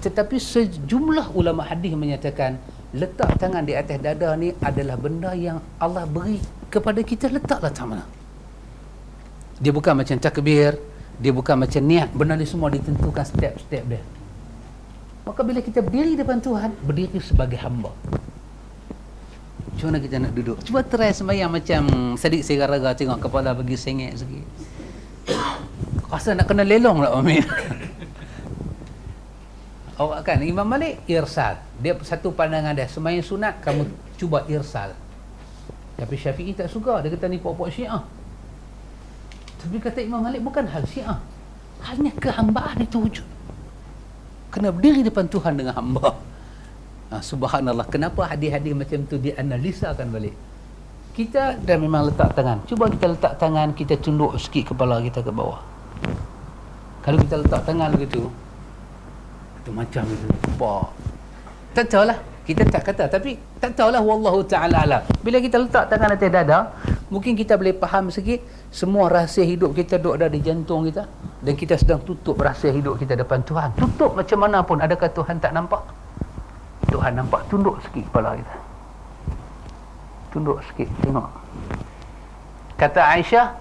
Tetapi sejumlah ulama hadis menyatakan letak tangan di atas dada ni adalah benda yang Allah beri kepada kita, letaklah tak mana. Dia bukan macam takbir, Dia bukan macam niat, benda ni semua ditentukan step-step dia. Maka bila kita berdiri depan Tuhan, berdiri sebagai hamba. Macam mana kita nak duduk? Cuba try sembahyang macam Sadiq Segaraga, tengok kepala pergi sengit sikit. Rasa nak kena lelong lah Amin. Awak kan, Imam Malik irsal. Dia satu pandangan dia, sembahyang sunat kamu cuba irsal. Tapi Syafi'i tak suka, dia kata ni pokok Syiah. Tapi kata Imam Malik bukan hal Syiah, hanya kehambaan itu wujud. Kena berdiri depan Tuhan dengan hamba. Subhanallah, kenapa hadis-hadis macam tu dianalisakan balik? Kita dah memang letak tangan. Cuba kita letak tangan, kita tunduk sikit kepala kita ke bawah. Kalau kita letak tangan begitu, itu macam itu. Nampak? Tak tahulah. Kita tak kata, tapi tak tahulah, wallahu ta'ala alam. Bila kita letak tangan atas dada, mungkin kita boleh faham sikit semua rahsia hidup kita duduk ada di jantung kita, dan kita sedang tutup rahsia hidup kita depan Tuhan. Tutup macam mana pun, adakah Tuhan tak nampak? Tuhan nampak. Tunduk sikit kepala kita, tunduk sikit, tengok. Kata Aisyah,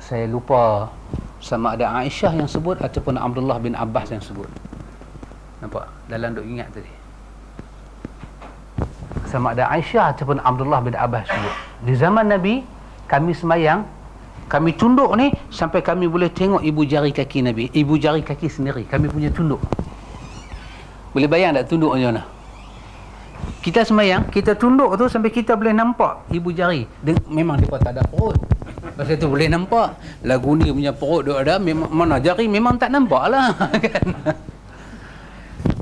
saya lupa sama ada Aisyah yang sebut ataupun Abdullah bin Abbas yang sebut. Nampak? Dalam duk ingat tadi, sama ada Aisyah ataupun Abdullah bin Abbas sebut, di zaman Nabi kami semayang, kami tunduk ni sampai kami boleh tengok ibu jari kaki Nabi, ibu jari kaki sendiri, kami punya tunduk. Boleh bayang tak tunduk macam mana? Kita semayang, kita tunduk tu sampai kita boleh nampak ibu jari. Memang dia tak ada perut, pasal tu boleh nampak. Lagu ni punya perut dia ada, memang mana jari memang tak nampak lah. Kan?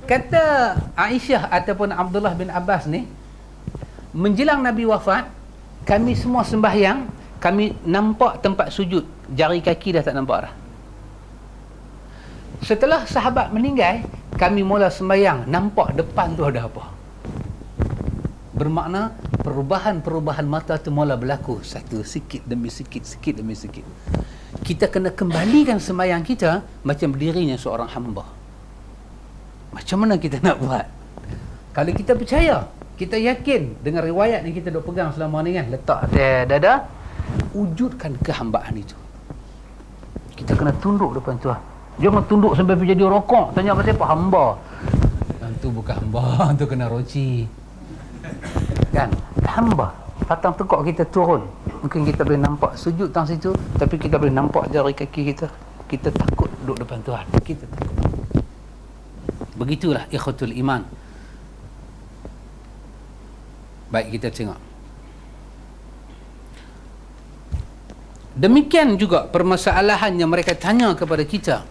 Kata Aisyah ataupun Abdullah bin Abbas ni, menjelang Nabi wafat, kami semua sembahyang, kami nampak tempat sujud, jari kaki dah tak nampak dah. Setelah sahabat meninggal, kami mula sembahyang, nampak depan tu ada apa. Bermakna perubahan-perubahan mata tu mula berlaku, satu sikit demi sikit, sikit demi sikit. Kita kena kembalikan sembahyang kita macam berdirinya seorang hamba. Macam mana kita nak buat? Kalau kita percaya, kita yakin dengan riwayat yang kita dah pegang selama ni kan, letak dada, wujudkan kehambaan itu. Kita kena tunduk depan Tuhan. Jangan tunduk sampai jadi rokok, tanya pasal apa hamba. Itu bukan hamba, itu kena roci. Kan? Hamba. Patang tekuk kita turun. Mungkin kita boleh nampak sujud tang situ, tapi kita boleh nampak jari kaki kita. Kita takut duduk depan Tuhan. Kita takut. Begitulah ikhwatul iman. Baik, kita tengok. Demikian juga permasalahan yang mereka tanya kepada kita.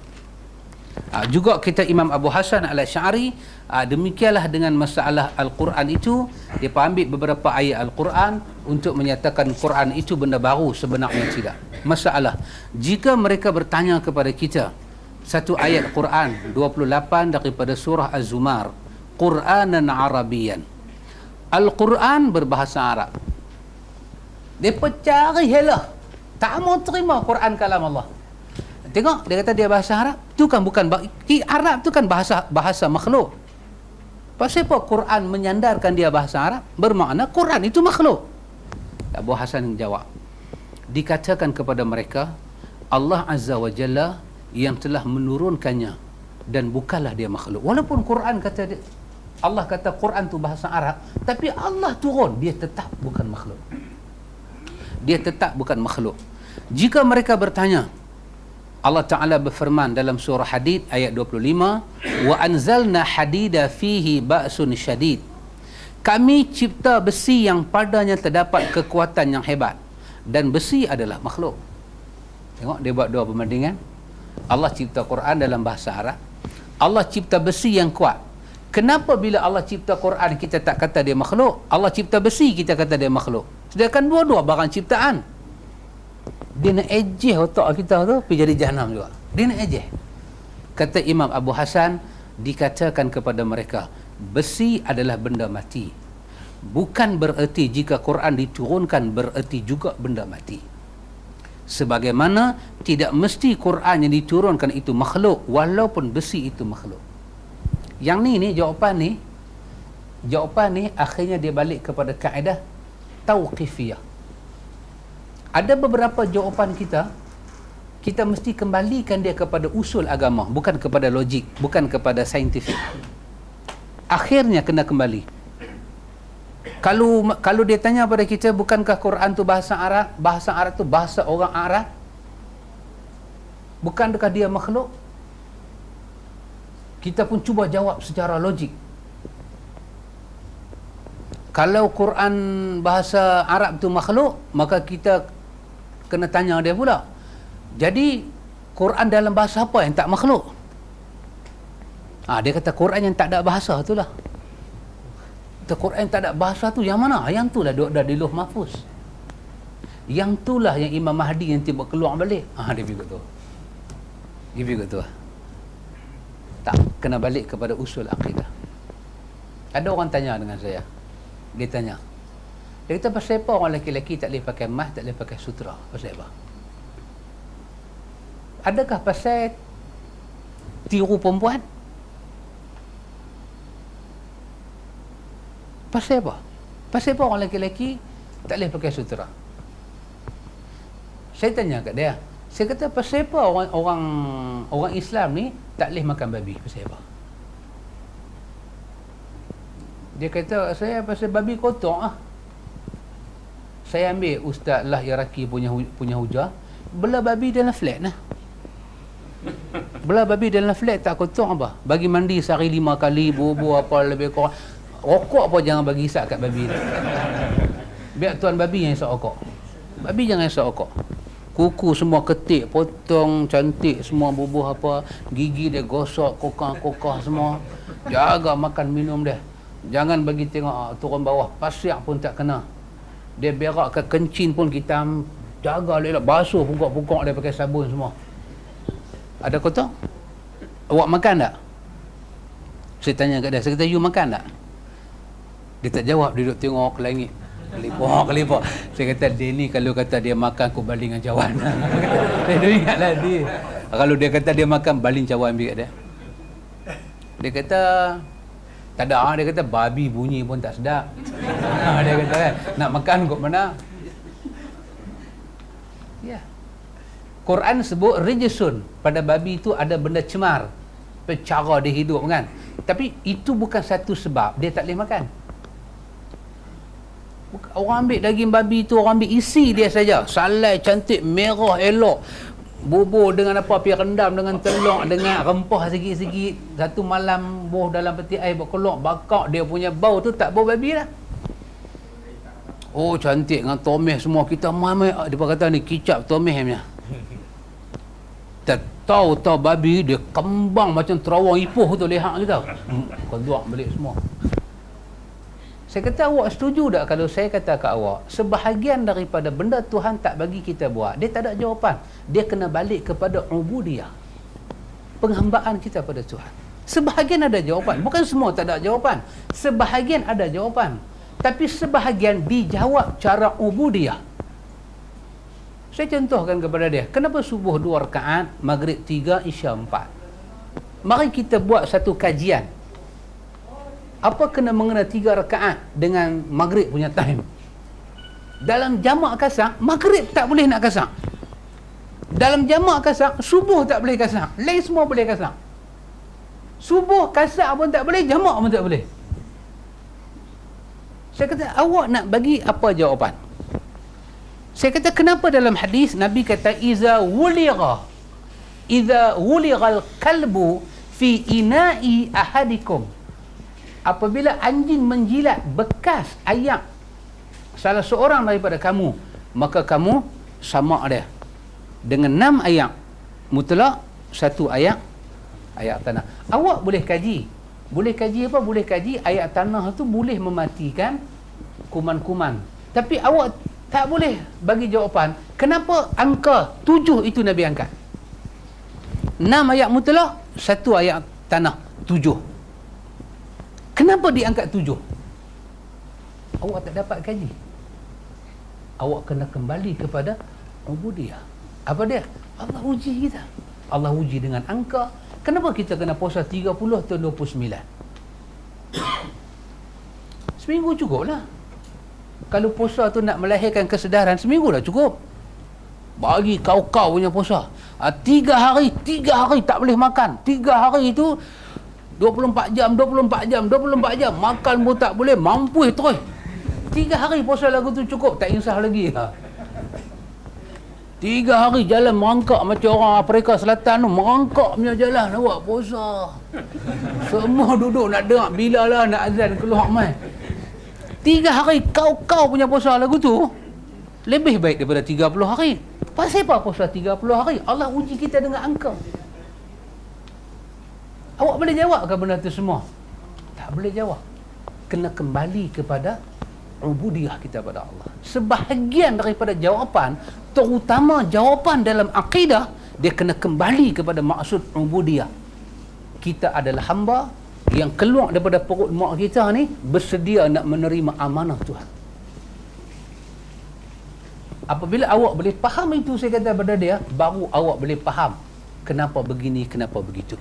Juga kita Imam Abu Hasan Al-Asy'ari, demikianlah dengan masalah Al-Quran itu. Dia ambil beberapa ayat Al-Quran untuk menyatakan Quran itu benda baru, sebenarnya tidak. Masalah, jika mereka bertanya kepada kita satu ayat Quran 28 daripada surah Az-Zumar, Quranan Arabian, Al-Quran berbahasa Arab, mereka cari helah, tak mau terima Quran kalam Allah. Tengok, dia kata dia bahasa Arab. Tu kan bukan Arab, tu kan bahasa makhluk. Pasal apa Quran menyandarkan dia bahasa Arab? Bermakna Quran itu makhluk. Abu Hasan jawab, dikatakan kepada mereka, Allah Azza wa Jalla yang telah menurunkannya, dan bukanlah dia makhluk. Walaupun Quran kata dia, Allah kata Quran tu bahasa Arab, tapi Allah turun, dia tetap bukan makhluk. Dia tetap bukan makhluk. Jika mereka bertanya, Allah Ta'ala berfirman dalam surah Hadid ayat 25, wa anzalna hadida fihi ba'sun syadid, kami cipta besi yang padanya terdapat kekuatan yang hebat, dan besi adalah makhluk. Tengok, dia buat dua perbandingan. Allah cipta Quran dalam bahasa Arab, Allah cipta besi yang kuat. Kenapa bila Allah cipta Quran kita tak kata dia makhluk, Allah cipta besi kita kata dia makhluk? Sedangkan dua-dua barang ciptaan. Dia nak ejeh otak kita tu pergi jadi jahanam juga. Dia nak ejeh. Kata Imam Abu Hasan, dikatakan kepada mereka, besi adalah benda mati. Bukan bererti jika Quran diturunkan bererti juga benda mati. Sebagaimana tidak mesti Quran yang diturunkan itu makhluk, walaupun besi itu makhluk. Yang ni jawapan ni akhirnya dia balik kepada kaedah tauqifiyah. Ada beberapa jawapan kita mesti kembalikan dia kepada usul agama, bukan kepada logik, bukan kepada saintifik. Akhirnya kena kembali. Kalau dia tanya pada kita, bukankah Quran tu bahasa Arab? Bahasa Arab tu bahasa orang Arab? Bukankah dia makhluk? Kita pun cuba jawab secara logik. Kalau Quran bahasa Arab tu makhluk, maka kita kena tanya dia pula. Jadi Quran dalam bahasa apa yang tak makhluk? Dia kata Quran yang tak ada bahasa itulah. Quran yang tak ada bahasa tu yang mana? Yang tu lah dah di Lauh Mahfuz. Yang tu lah yang Imam Mahdi yang tiba keluar balik. Dia pergi tu. Dia pergi tu. Tak, kena balik kepada usul akidah. Ada orang tanya dengan saya. Dia tanya. Dia kata, pasal apa orang lelaki-lelaki tak boleh pakai mask, tak boleh pakai sutra? Pasal apa? Adakah pasal tiru perempuan? Pasal apa? Pasal apa orang lelaki-lelaki tak boleh pakai sutra? Saya tanya kat dia. Saya kata, pasal apa orang Islam ni tak boleh makan babi? Pasal apa? Dia kata, saya pasal babi kotor ah. Saya ambil Ustaz Lah Iraqi punya hujah, belah babi dalam flat nah. Belah babi dalam flat tak kotor apa? Bagi mandi sehari 5 kali, bubu apa lebih kurang. Rokok apa jangan bagi isap kat babi ni. Biar tuan babi yang isap rokok. Babi jangan isap rokok. Kuku semua ketik, potong cantik semua, bubuh apa, gigi dia gosok, kokah-kokah semua. Jaga makan minum dia. Jangan bagi tengok turun bawah, pasir pun tak kena. Dia berak ke kencing pun kita jaga elok, basuh pokok-pokok dia pakai sabun semua. Ada kotor? Awak makan tak? Saya tanya kat dia, saya kata, you makan tak? Dia tak jawab, dia duduk tengok ke langit. Kelipok. Saya kata, dia ni kalau kata dia makan, aku baling dengan cawan. Saya ingatlah dia. Kalau dia kata dia makan, baling cawan ambil kat dia. Dia kata, tak ada. Dia kata, babi bunyi pun tak sedap. Dia kata kan, nak makan kot mana? Ya. Quran sebut rijsun, pada babi itu ada benda cemar, cara dia hidup kan. Tapi itu bukan satu sebab dia tak boleh makan. Orang ambil daging babi tu, orang ambil isi dia saja, salai cantik, merah, elok, bubur dengan apa, api rendam dengan telur, dengan rempah sikit-sikit, satu malam buh dalam peti air berkeluar, bakar dia punya bau tu tak bau babi lah. Oh cantik dengan tomeh semua, kita mamai dia kata ni kicap tomeh punya. Tak tahu babi dia kembang macam terawang ipuh tu lehat kita. Keluar balik semua. Saya kata, awak setuju tak kalau saya kata kat awak, sebahagian daripada benda Tuhan tak bagi kita buat, dia tak ada jawapan. Dia kena balik kepada ubudiyah, penghambaan kita pada Tuhan. Sebahagian ada jawapan, bukan semua tak ada jawapan. Sebahagian ada jawapan, tapi sebahagian dijawab cara ubudiyah. Saya contohkan kepada dia, kenapa subuh 2 rakaat, maghrib 3, isya 4? Mari kita buat satu kajian. Apa kena mengena 3 rakaat dengan maghrib punya time? Dalam jamak kasar, maghrib tak boleh nak kasar. Dalam jamak kasar, subuh tak boleh kasar. Lain semua boleh kasar. Subuh kasar pun tak boleh, jamak pun tak boleh. Saya kata, awak nak bagi apa jawapan? Saya kata, kenapa dalam hadis Nabi kata, iza wuligha al-kalbu fi ina'i ahadikum, apabila anjing menjilat bekas ayak salah seorang daripada kamu, maka kamu sama dia dengan 6 ayak mutlak, 1 ayak tanah. Awak boleh kaji apa? Boleh kaji ayak tanah tu boleh mematikan kuman-kuman, tapi awak tak boleh bagi jawapan kenapa angka 7 itu Nabi angkat. 6 ayak mutlak, 1 ayak tanah, 7. Kenapa diangkat 7? Awak tak dapat kaji. Awak kena kembali kepada ubudiyah. Apa dia? Allah uji kita. Allah uji dengan angka. Kenapa kita kena puasa 30 atau 29? Seminggu cukup lah. Kalau puasa tu nak melahirkan kesedaran, seminggu dah cukup. Bagi kau-kau punya puasa. 3 hari tak boleh makan. 3 hari itu 24 jam. Makan pun tak boleh, mampus terus. 3 hari puasa lagu tu cukup, tak insaf lagi. 3 hari jalan merangkak macam orang Afrika Selatan tu, merangkak punya jalan, awak puasa. Semua duduk nak dengar bila lah nak azan keluar mai. 3 hari kau punya puasa lagu tu lebih baik daripada 30 hari. Pasal apa puasa 30 hari? Allah uji kita dengan angka. Awak boleh jawab ke benda tu semua? Tak boleh jawab. Kena kembali kepada ubudiyah kita pada Allah. Sebahagian daripada jawapan, terutama jawapan dalam akidah, dia kena kembali kepada maksud ubudiyah. Kita adalah hamba yang keluar daripada perut mak kita ni, bersedia nak menerima amanah Tuhan. Apabila awak boleh faham itu, saya kata pada dia, baru awak boleh faham kenapa begini, kenapa begitu.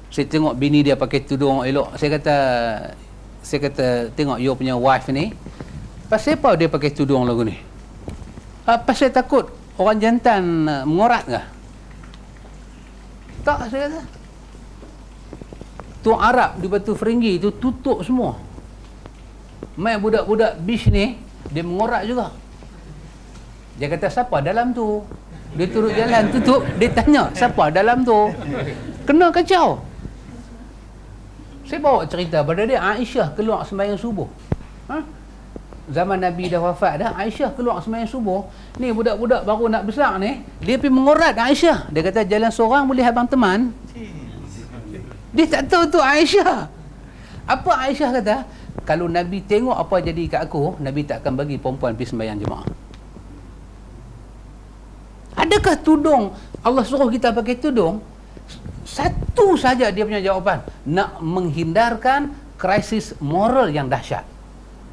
Saya tengok bini dia pakai tudung elok. Saya kata tengok you punya wife ni, pasal apa dia pakai tudung lagu ni? Pasal takut orang jantan mengorat ke? Tak, saya kata. Tuan Arab di Batu Feringgi tu tutup semua. Main budak-budak bis ni, dia mengorat juga. Dia kata, siapa dalam tu? Dia turut jalan tutup, dia tanya, siapa dalam tu? Kena kacau. Saya bawa cerita pada dia, Aisyah keluar sembahyang subuh. Zaman Nabi dah wafat dah, Aisyah keluar sembahyang subuh. Ni budak-budak baru nak besar ni, dia pergi mengorat Aisyah. Dia kata, jalan seorang boleh abang teman. Dia tak tahu tu Aisyah. Apa Aisyah kata? Kalau Nabi tengok apa jadi kat aku, Nabi tak akan bagi perempuan pergi sembahyang jemaah. Adakah tudung, Allah suruh kita pakai tudung? Satu saja dia punya jawapan, nak menghindarkan krisis moral yang dahsyat.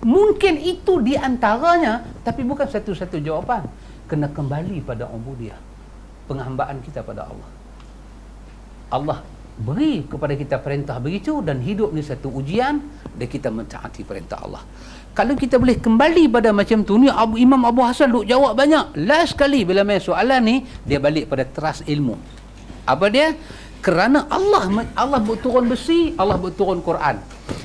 Mungkin itu di antaranya, tapi bukan satu-satu jawapan. Kena kembali pada ubudiyah, penghambaan kita pada Allah. Allah beri kepada kita perintah begitu, dan hidup ni satu ujian dan kita mentaati perintah Allah. Kalau kita boleh kembali pada macam tu, ni Imam Abu Hasan duk jawab banyak. Last kali bila main soalan ni, dia balik pada teras ilmu. Apa dia? Kerana Allah berturun besi, Allah berturun Quran.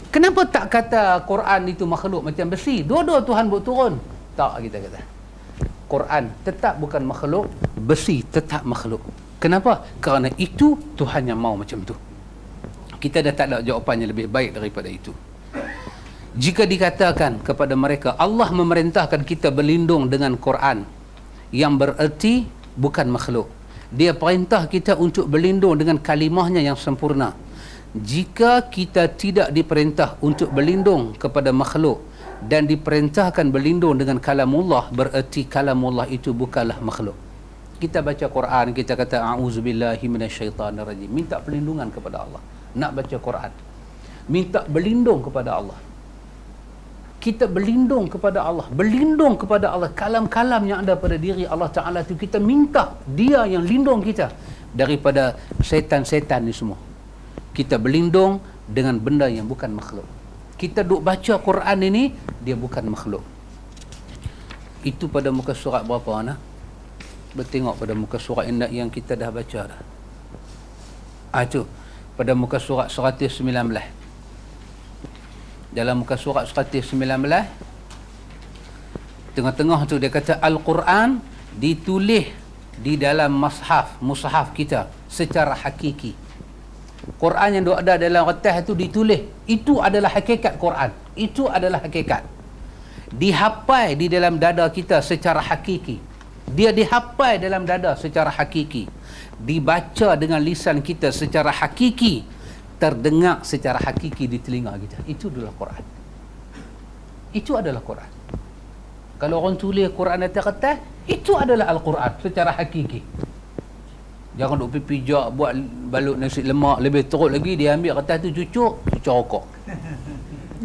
Kenapa tak kata Quran itu makhluk macam besi? Dua-dua Tuhan berturun. Tak, kita kata Quran tetap bukan makhluk, besi tetap makhluk. Kenapa? Kerana itu Tuhan yang mau macam tu. Kita dah tak ada jawapannya lebih baik daripada itu. Jika dikatakan kepada mereka, Allah memerintahkan kita berlindung dengan Quran, yang bererti bukan makhluk. Dia perintah kita untuk berlindung dengan kalimahnya yang sempurna. Jika kita tidak diperintah untuk berlindung kepada makhluk dan diperintahkan berlindung dengan kalamullah, bererti kalamullah itu bukanlah makhluk. Kita baca Quran, kita kata a'udzubillahi minasyaitanirrajim, minta perlindungan kepada Allah. Nak baca Quran, minta berlindung kepada Allah. Kita berlindung kepada Allah, berlindung kepada Allah. Kalam-kalam yang ada pada diri Allah Ta'ala itu, kita minta dia yang lindung kita daripada setan-setan ni semua. Kita berlindung dengan benda yang bukan makhluk. Kita duk baca Quran ini, dia bukan makhluk. Itu pada muka surat berapa, Ana? Bertengok pada muka surat yang kita dah baca dah. Itu pada muka surat 119. Dalam muka surat 119, tengah-tengah tu dia kata Al-Quran ditulis di dalam mushaf kita secara hakiki. Quran yang ada dalam kertas itu ditulis, itu adalah hakikat Quran. Itu adalah hakikat. Dihafal di dalam dada kita secara hakiki. Dia dihafal dalam dada secara hakiki. Dibaca dengan lisan kita secara hakiki. Terdengar secara hakiki di telinga kita. Itu adalah Quran. Itu adalah Quran. Kalau orang tulis Quran atas kertas, itu adalah Al-Quran secara hakiki. Jangan duk pijak buat balut nasi lemak lebih teruk lagi, dia ambil kertas tu cucuk rokok.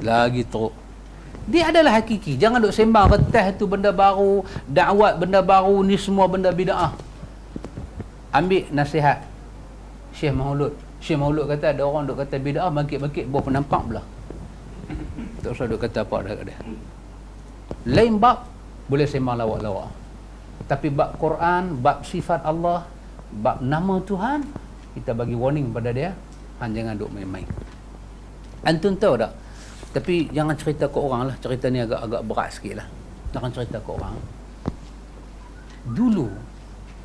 Lagi teruk. Dia adalah hakiki. Jangan duk sembang kertas tu benda baru, dakwat benda baru, ni semua benda bid'ah. Ambil nasihat Syekh Maulud. Syekh Maulud kata ada orang duk kata bid'ah, bangkit-bangkit buah penampak belah. Tak usah duk kata apa dah kat dia. Lain bab boleh sembang lawak-lawak. Tapi bab Quran, bab sifat Allah, bab nama Tuhan, kita bagi warning pada dia, hang jangan duk main-main. Antum tahu tak? Tapi jangan cerita ke orang lah, cerita ni agak berat sikit lah. Jangan cerita ke orang. Dulu,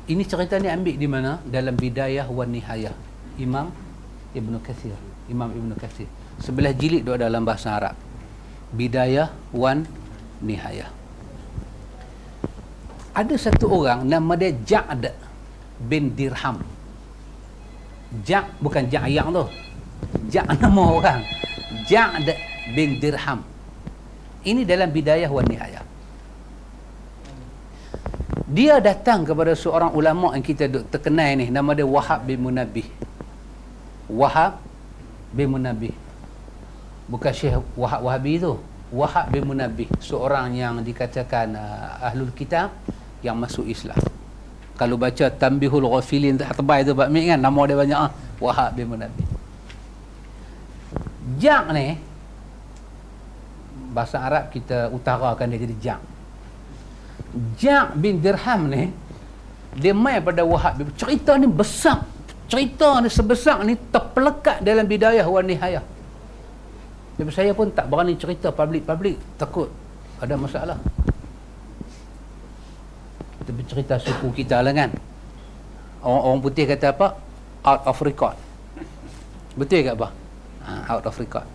ini cerita ni ambil di mana? Dalam Bidayah wa Nihayah, Imam Ibn Kathir. Sebelah jilid dua dalam bahasa Arab. Bidayah wa Nihayah. Ada satu orang nama dia Ja'd bin Dirham. Bukan Ja'yang tu. nama orang. Ja'd bin Dirham. Ini dalam Bidayah wa Nihayah. Dia datang kepada seorang ulama yang kita terkenal ni, nama dia Wahab bin Munabbih. Wahab bin Munabbih. Bukan Syekh Wahab Wahabi tu. Wahab bin Munabbih, seorang yang dikatakan ahlul kitab yang masuk Islam. Kalau baca Tanbihul Ghafilin tebal tu Pak Mik kan, nama dia banyak Wahab bin Munabbih. Jak ni bahasa Arab kita utarakan dia jadi Jak. Jak bin Dirham ni dia mai pada Wahab. Cerita ni besar. Cerita ni sebesar ni terpelekat dalam Bidayah wa Nihayah. Tapi saya pun tak berani cerita public, takut ada masalah. Tapi cerita suku kita lah kan. Orang putih kata apa? Out of record. Betul ke apa? Out of record.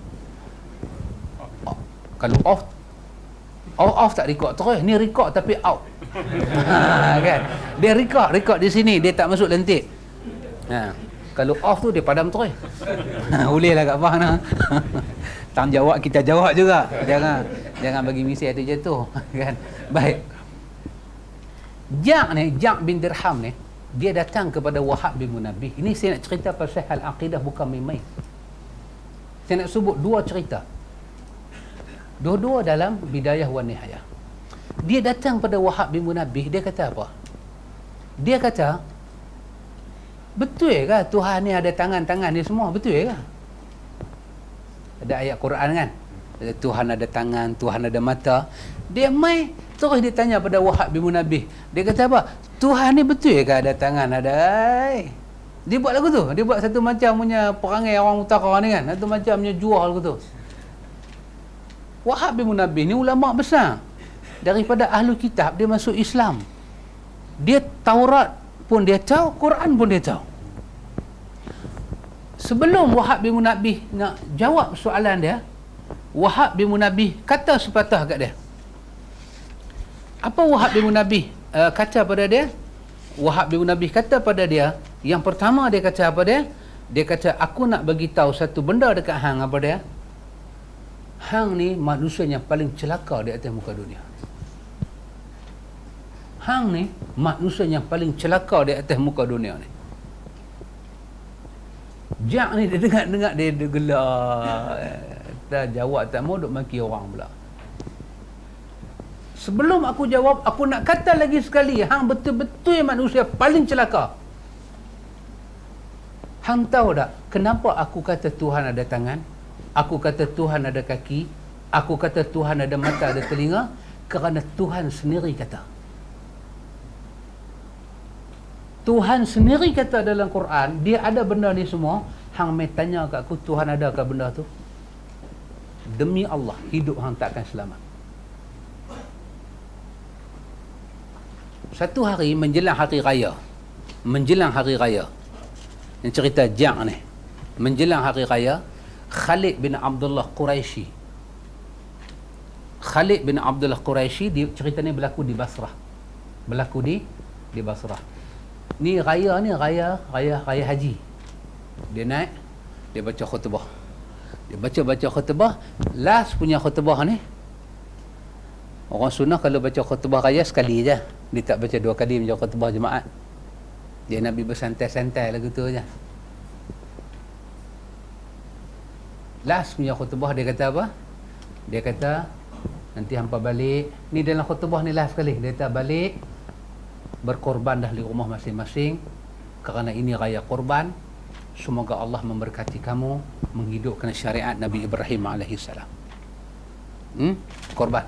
Kalau off tak record terus. Ni record tapi out. Kan? Dia record di sini, dia tak masuk lentik. Kalau off tu dia padam terus. Boleh lah kat abang nah. Tanggungjawab kita jawab juga. Jangan bagi misi ada jatuh. Kan? Baik. Jak bin Dirham ni, dia datang kepada Wahab bin Munabbih. Ini saya nak cerita pasal hal akidah, bukan main-main. Saya nak sebut dua cerita. Dua-dua dalam Bidayah wa Nihayah. Dia datang pada Wahab bin Munabbih, dia kata apa? Dia kata, betul ke Tuhan ni ada tangan-tangan ni semua? Betul ke? Ada ayat Quran kan? Tuhan ada tangan, Tuhan ada mata. Dia mai terus dia tanya pada Wahab bin Munabbih. Dia kata apa? Tuhan ni betul ke ada tangan, ada? Dia buat lagu tu. Dia buat satu macam punya perangai orang utara ni kan. Satu macam punya jual lagu tu. Wahab bin Munabbih ni ulama besar. Daripada ahlu kitab dia masuk Islam. Dia Taurat pun dia tahu, Quran pun dia tahu. Sebelum Wahab bin Munabbih nak jawab soalan dia, Wahab bin Munabbih kata sepatah kat dia. Apa Wahab bin Munabbih kata pada dia? Wahab bin Munabbih kata pada dia, yang pertama dia kata apa dia? Dia kata, aku nak bagi tahu satu benda dekat hang. Apa dia? Hang ni manusia yang paling celaka di atas muka dunia. Hang ni manusia yang paling celaka di atas muka dunia ni. Jak ni dia dengar dia gelak. Dah jawab tak mau, duk maki orang pula. Sebelum aku jawab, aku nak kata lagi sekali, hang betul-betul manusia paling celaka. Hang tahu tak kenapa aku kata Tuhan ada tangan? Aku kata Tuhan ada kaki? Aku kata Tuhan ada mata, ada telinga? Kerana Tuhan sendiri kata. Tuhan sendiri kata dalam Quran, dia ada benda ni semua. Hang mai tanya kat aku, Tuhan ada ke benda tu? Demi Allah, hidup hang takkan selamat. Satu hari menjelang hari raya. Yang cerita Jak ni. Menjelang hari raya, Khalid bin Abdullah Quraisy. Cerita ni berlaku di Basrah. Di Basrah. Ni raya haji. Dia naik, dia baca khutbah. Dia baca khutbah, last punya khutbah ni. Orang sunnah kalau baca khutbah raya sekali je. Dia tak baca dua kali macam khutbah jemaat. Dia Nabi bersantai-santai lagu tu je. Last punya khutbah dia kata apa? Dia kata, nanti hampa balik. Ni dalam khutbah ni last sekali. Dia kata balik, berkorban dah di rumah masing-masing. Kerana ini raya korban. Semoga Allah memberkati kamu menghidupkan syariat Nabi Ibrahim AS. Korban.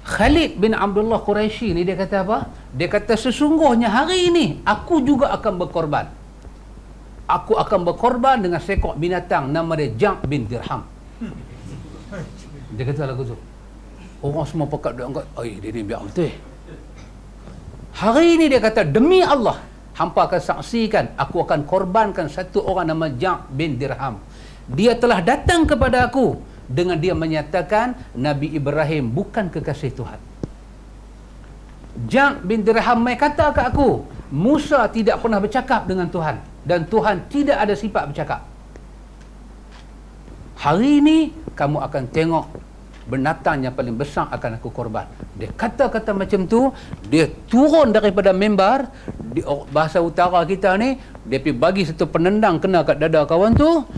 Khalid bin Abdullah Quraisy ni dia kata apa? Dia kata sesungguhnya hari ini aku juga akan berkorban. Aku akan berkorban dengan seekor binatang nama dia Jam' bin Dirham. Dia kata lagu tu. Orang semua pekat dia angkat, dia ni biar betul. Hari ini dia kata, demi Allah, hampa akan saksikan, aku akan korbankan satu orang nama Jam' bin Dirham. Dia telah datang kepada aku dengan dia menyatakan Nabi Ibrahim bukan kekasih Tuhan. Jam' bin Dirham mai kata ke aku, Musa tidak pernah bercakap dengan Tuhan dan Tuhan tidak ada sifat bercakap. Hari ini kamu akan tengok binatang yang paling besar akan aku korban. Dia kata-kata macam tu, dia turun daripada mimbar, di bahasa utara kita ni, dia pergi bagi satu penendang kena kat dada kawan tu,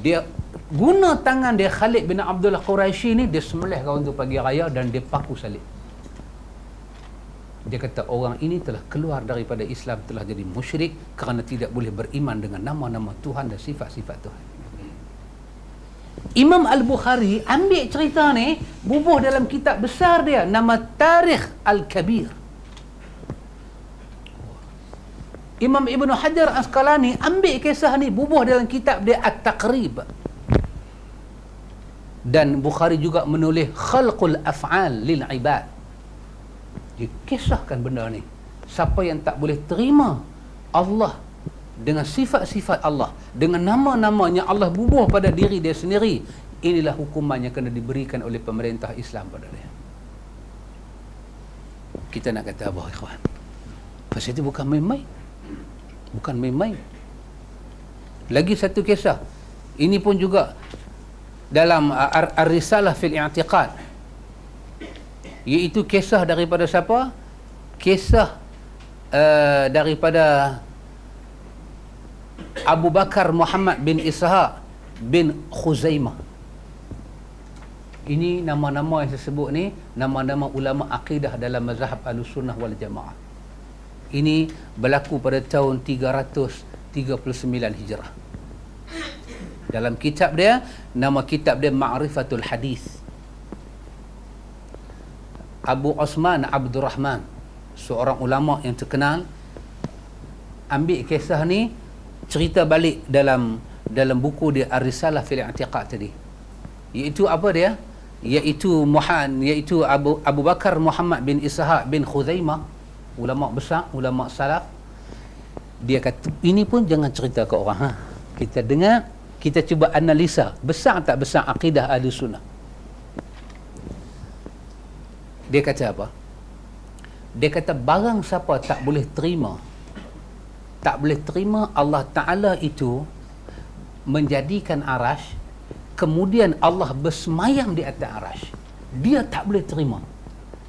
dia guna tangan dia Khalid bin Abdullah Quraisy ni, dia sembelih kawan tu pagi raya dan dia paku salib. Dia kata orang ini telah keluar daripada Islam, telah jadi musyrik kerana tidak boleh beriman dengan nama-nama Tuhan dan sifat-sifat Tuhan. Imam Al-Bukhari ambil cerita ni, bubuh dalam kitab besar dia nama Tarikh Al-Kabir. Imam Ibn Hajar Asqalani ambil kisah ni, bubuh dalam kitab dia At-Taqrib. Dan Bukhari juga menulis Khalqul Af'al lil Ibad. Dia kisahkan benda ni. Siapa yang tak boleh terima Allah dengan sifat-sifat Allah, dengan nama-namanya Allah bubuh pada diri dia sendiri, inilah hukuman yang kena diberikan oleh pemerintah Islam pada dia. Kita nak kata apa, ikhwan? Pasal itu bukan main-main. Bukan main-main. Lagi satu kisah. Ini pun juga dalam Ar-Risalah fil I'tiqad. Iaitu kisah daripada siapa? Kisah daripada Abu Bakar Muhammad bin Ishaq bin Khuzaimah. Ini nama-nama yang saya sebut ni, nama-nama ulama akidah dalam mazhab Ahlussunnah wal Jamaah. Ini berlaku pada tahun 339 Hijrah. Dalam kitab dia, nama kitab dia Ma'rifatul Hadis. Abu Osman Abdul Rahman, seorang ulama yang terkenal, ambil kisah ni, cerita balik dalam buku dia Ar-Risalah fil I'tiqad tadi. Iaitu apa dia? Iaitu Abu Bakar Muhammad bin Ishaq bin Khuzaimah, ulama besar, ulama salaf. Dia kata, ini pun jangan cerita ke orang, kita dengar, kita cuba analisa besar tak besar akidah Ahlussunnah. Dia kata apa? Dia kata barang siapa tak boleh terima Allah Ta'ala itu menjadikan arash, kemudian Allah bersemayam di atas arash, dia tak boleh terima.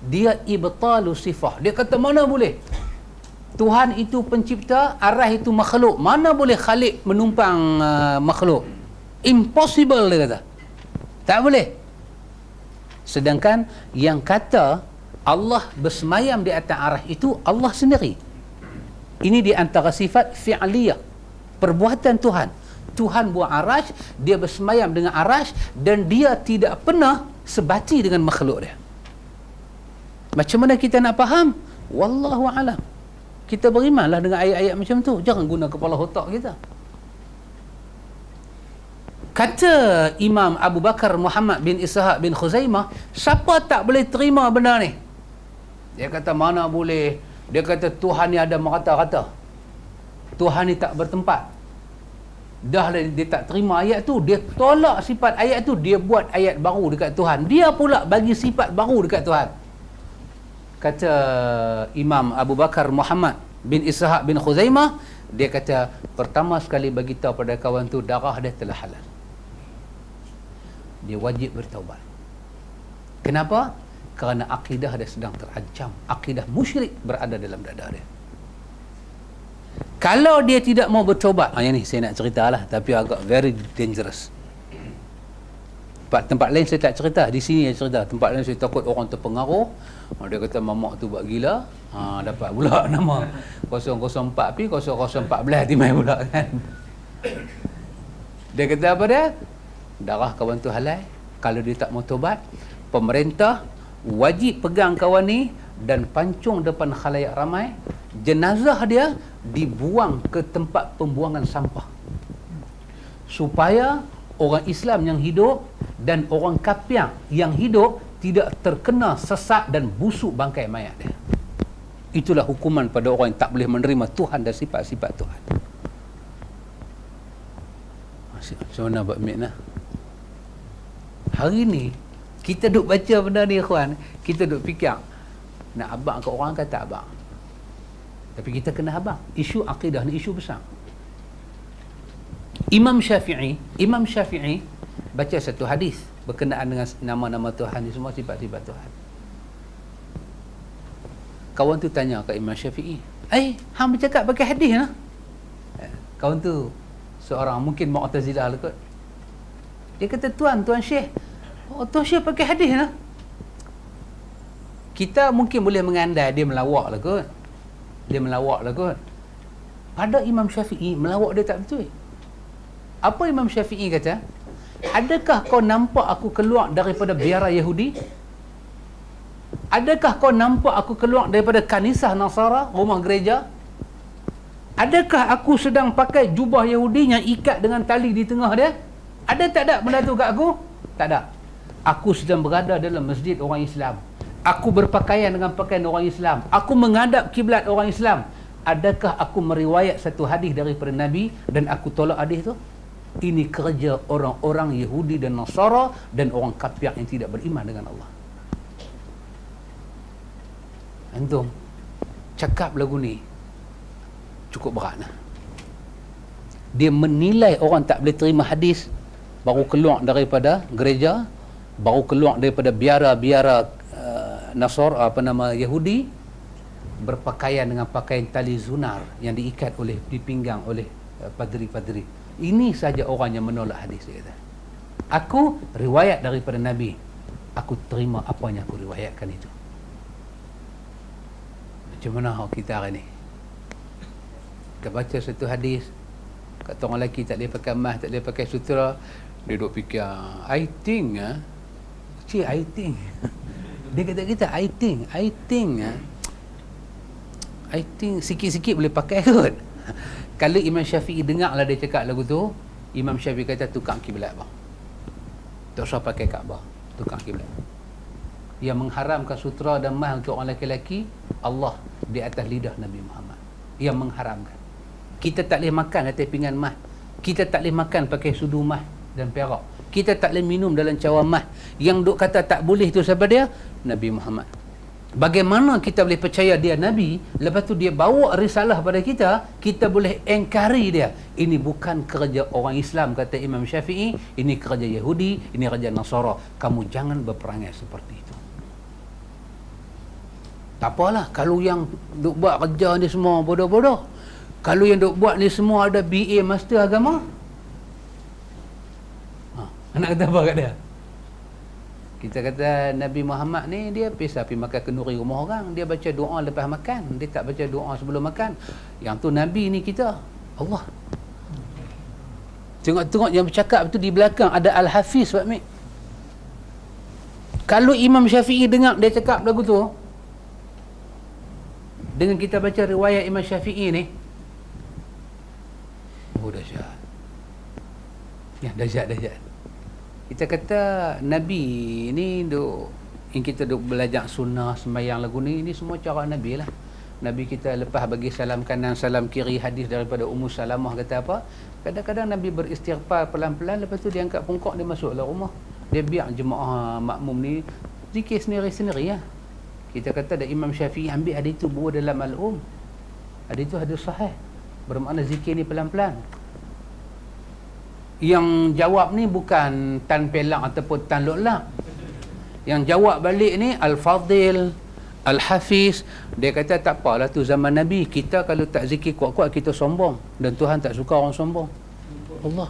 Dia ibtalu sifah. Dia kata mana boleh? Tuhan itu pencipta, arash itu makhluk. Mana boleh Khalik menumpang makhluk? Impossible, dia kata. Tak boleh. Sedangkan yang kata Allah bersemayam di atas arash itu Allah sendiri. Ini di antara sifat fi'liyah, perbuatan Tuhan. Tuhan buat arash, dia bersemayam dengan arash, dan dia tidak pernah sebati dengan makhluk dia. Macam mana kita nak faham? Wallahu a'lam. Kita berimanlah dengan ayat-ayat macam tu. Jangan guna kepala otak kita. Kata Imam Abu Bakar Muhammad bin Ishaq bin Khuzaimah, siapa tak boleh terima benda ni? Dia kata mana boleh. Dia kata Tuhan ni ada merata-rata. Tuhan ni tak bertempat. Dah lah dia tak terima ayat tu, dia tolak sifat ayat tu, dia buat ayat baru dekat Tuhan. Dia pula bagi sifat baru dekat Tuhan. Kata Imam Abu Bakar Muhammad bin Ishaq bin Khuzaimah, dia kata pertama sekali bagi tahu pada kawan tu darah dia telah halal. Dia wajib bertaubat. Kenapa? Kerana akidah dia sedang terancam. Akidah musyrik berada dalam dada dia. Kalau dia tidak mau bertaubat, yang ni saya nak cerita lah, tapi agak very dangerous. Tempat lain saya tak cerita, di sini saya cerita. Tempat lain saya takut orang terpengaruh. Dia kata mamak tu buat gila, dapat pula nama 004 pi 0014 timai pula kan. Dia kata apa dia? Darah kawan tu halal. Kalau dia tak mau taubat, pemerintah wajib pegang kawan ni dan pancung depan khalayak ramai. Jenazah dia dibuang ke tempat pembuangan sampah, supaya orang Islam yang hidup dan orang kafir yang hidup tidak terkena sesak dan busuk bangkai mayat dia. Itulah hukuman pada orang yang tak boleh menerima Tuhan dan sifat-sifat Tuhan. Macam mana Abang Mit lah? Hari ni kita duk baca benda ni kawan, kita duk fikir nak abang ke orang kata abang, tapi kita kena abang. Isu akidah ni isu besar. Imam Syafi'i baca satu hadis berkenaan dengan nama-nama Tuhan ni, semua sifat-sifat Tuhan. Kawan tu tanya ke Imam Syafi'i, hang bercakap pakai hadis lah? Kawan tu seorang mungkin Mu'tazilah lah kot. Dia kata, Tuan Syekh, Tuan Syekh pakai hadis lah. Kita mungkin boleh mengandai dia melawak lah kot. Pada Imam Syafi'i, melawak dia tak betul. Apa Imam Syafi'i kata? Adakah kau nampak aku keluar daripada biara Yahudi? Adakah kau nampak aku keluar daripada kanisah Nasara, rumah gereja? Adakah aku sedang pakai jubah Yahudi yang ikat dengan tali di tengah dia? Ada tak ada benda tu kat aku? Tak ada. Aku sedang berada dalam masjid orang Islam. Aku berpakaian dengan pakaian orang Islam. Aku menghadap kiblat orang Islam. Adakah aku meriwayat satu hadis daripada Nabi dan aku tolak hadis tu? Ini kerja orang-orang Yahudi dan Nasara dan orang kafir yang tidak beriman dengan Allah. Antum cakap lagu ni cukup berat lah. Dia menilai orang tak boleh terima hadis, baru keluar daripada gereja, baru keluar daripada biara-biara Yahudi, berpakaian dengan pakaian tali zunar yang diikat di pinggang oleh padri-padri. Ini saja orang yang menolak hadis dia kata. Aku riwayat daripada Nabi, aku terima apa yang aku riwayatkan itu. Macam mana kita hari ni? Kita baca satu hadis, kata orang lelaki tak boleh pakai emas, tak boleh pakai sutra, dia duk fikir, I think dia kata kita I think sikit-sikit boleh pakai kot. Kalau Imam Syafi'i dengar lah dia cakap lagu tu, Imam Syafi'i kata tukang kiblat bang, tak usah pakai Kaabah, tukang kiblat. Yang mengharamkan sutra dan emas untuk orang lelaki-lelaki, Allah di atas lidah Nabi Muhammad yang mengharamkan. Kita tak boleh makan atas pinggan emas, kita tak boleh makan pakai sudu emas dan perak, kita tak boleh minum dalam cawan emas. Yang duk kata tak boleh tu siapa dia? Nabi Muhammad. Bagaimana kita boleh percaya dia Nabi, lepas tu dia bawa risalah pada kita, kita boleh engkari dia? Ini bukan kerja orang Islam, kata Imam Syafi'i, ini kerja Yahudi, ini kerja Nasara. Kamu jangan berperangai seperti itu. Tak apalah kalau yang duk buat kerja ni semua bodoh-bodoh. Kalau yang duk buat ni semua ada BA Master Agama, nak kata apa kat dia? Kita kata Nabi Muhammad ni dia pergi makan kenduri rumah orang, dia baca doa lepas makan, dia tak baca doa sebelum makan. Yang tu Nabi ni kita, Allah. Tengok-tengok yang bercakap tu di belakang ada Al-Hafiz Pak Mik. Kalau Imam Syafi'i dengar dia cakap lagu tu, dengan kita baca riwayat Imam Syafi'i ni, dahsyat. Ya, dahsyat. Kita kata Nabi ni yang kita duk belajar sunnah sembahyang lagu ni, ini semua cara Nabi lah. Nabi kita lepas bagi salam kanan salam kiri, hadis daripada Ummu Salamah kata apa, kadang-kadang Nabi beristighfar pelan-pelan, lepas tu dia angkat pungkok, dia masuk dalam rumah, dia biar jemaah makmum ni zikir sendiri-sendiri lah. Kita kata ada Imam Syafi'i ambil hadis tu bawa dalam Al-Um, hadis tu hadis sahih, bermakna zikir ni pelan-pelan. Yang jawab ni bukan Tan Pelang ataupun Tan Loklak. Yang jawab balik ni Al-Fadil, Al-Hafiz. Dia kata tak apalah tu zaman Nabi, kita kalau tak zikir kuat-kuat kita sombong, dan Tuhan tak suka orang sombong. Allah,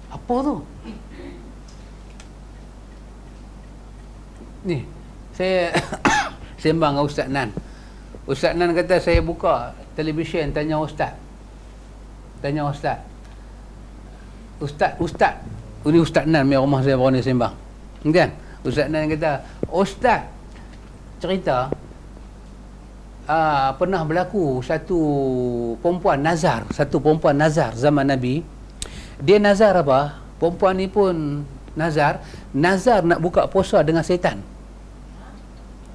apa tu ni? Saya sembang dengan Ustaz Nan. Ustaz Nan kata saya buka televisyen, tanya Ustaz, Ustaz, ini Ustaz Nan, rumah saya baru ni sembang, kan? Ustaz Nan kata, Ustaz, cerita pernah berlaku satu perempuan nazar zaman Nabi. Dia nazar apa? Perempuan ni pun nazar nak buka puasa dengan setan.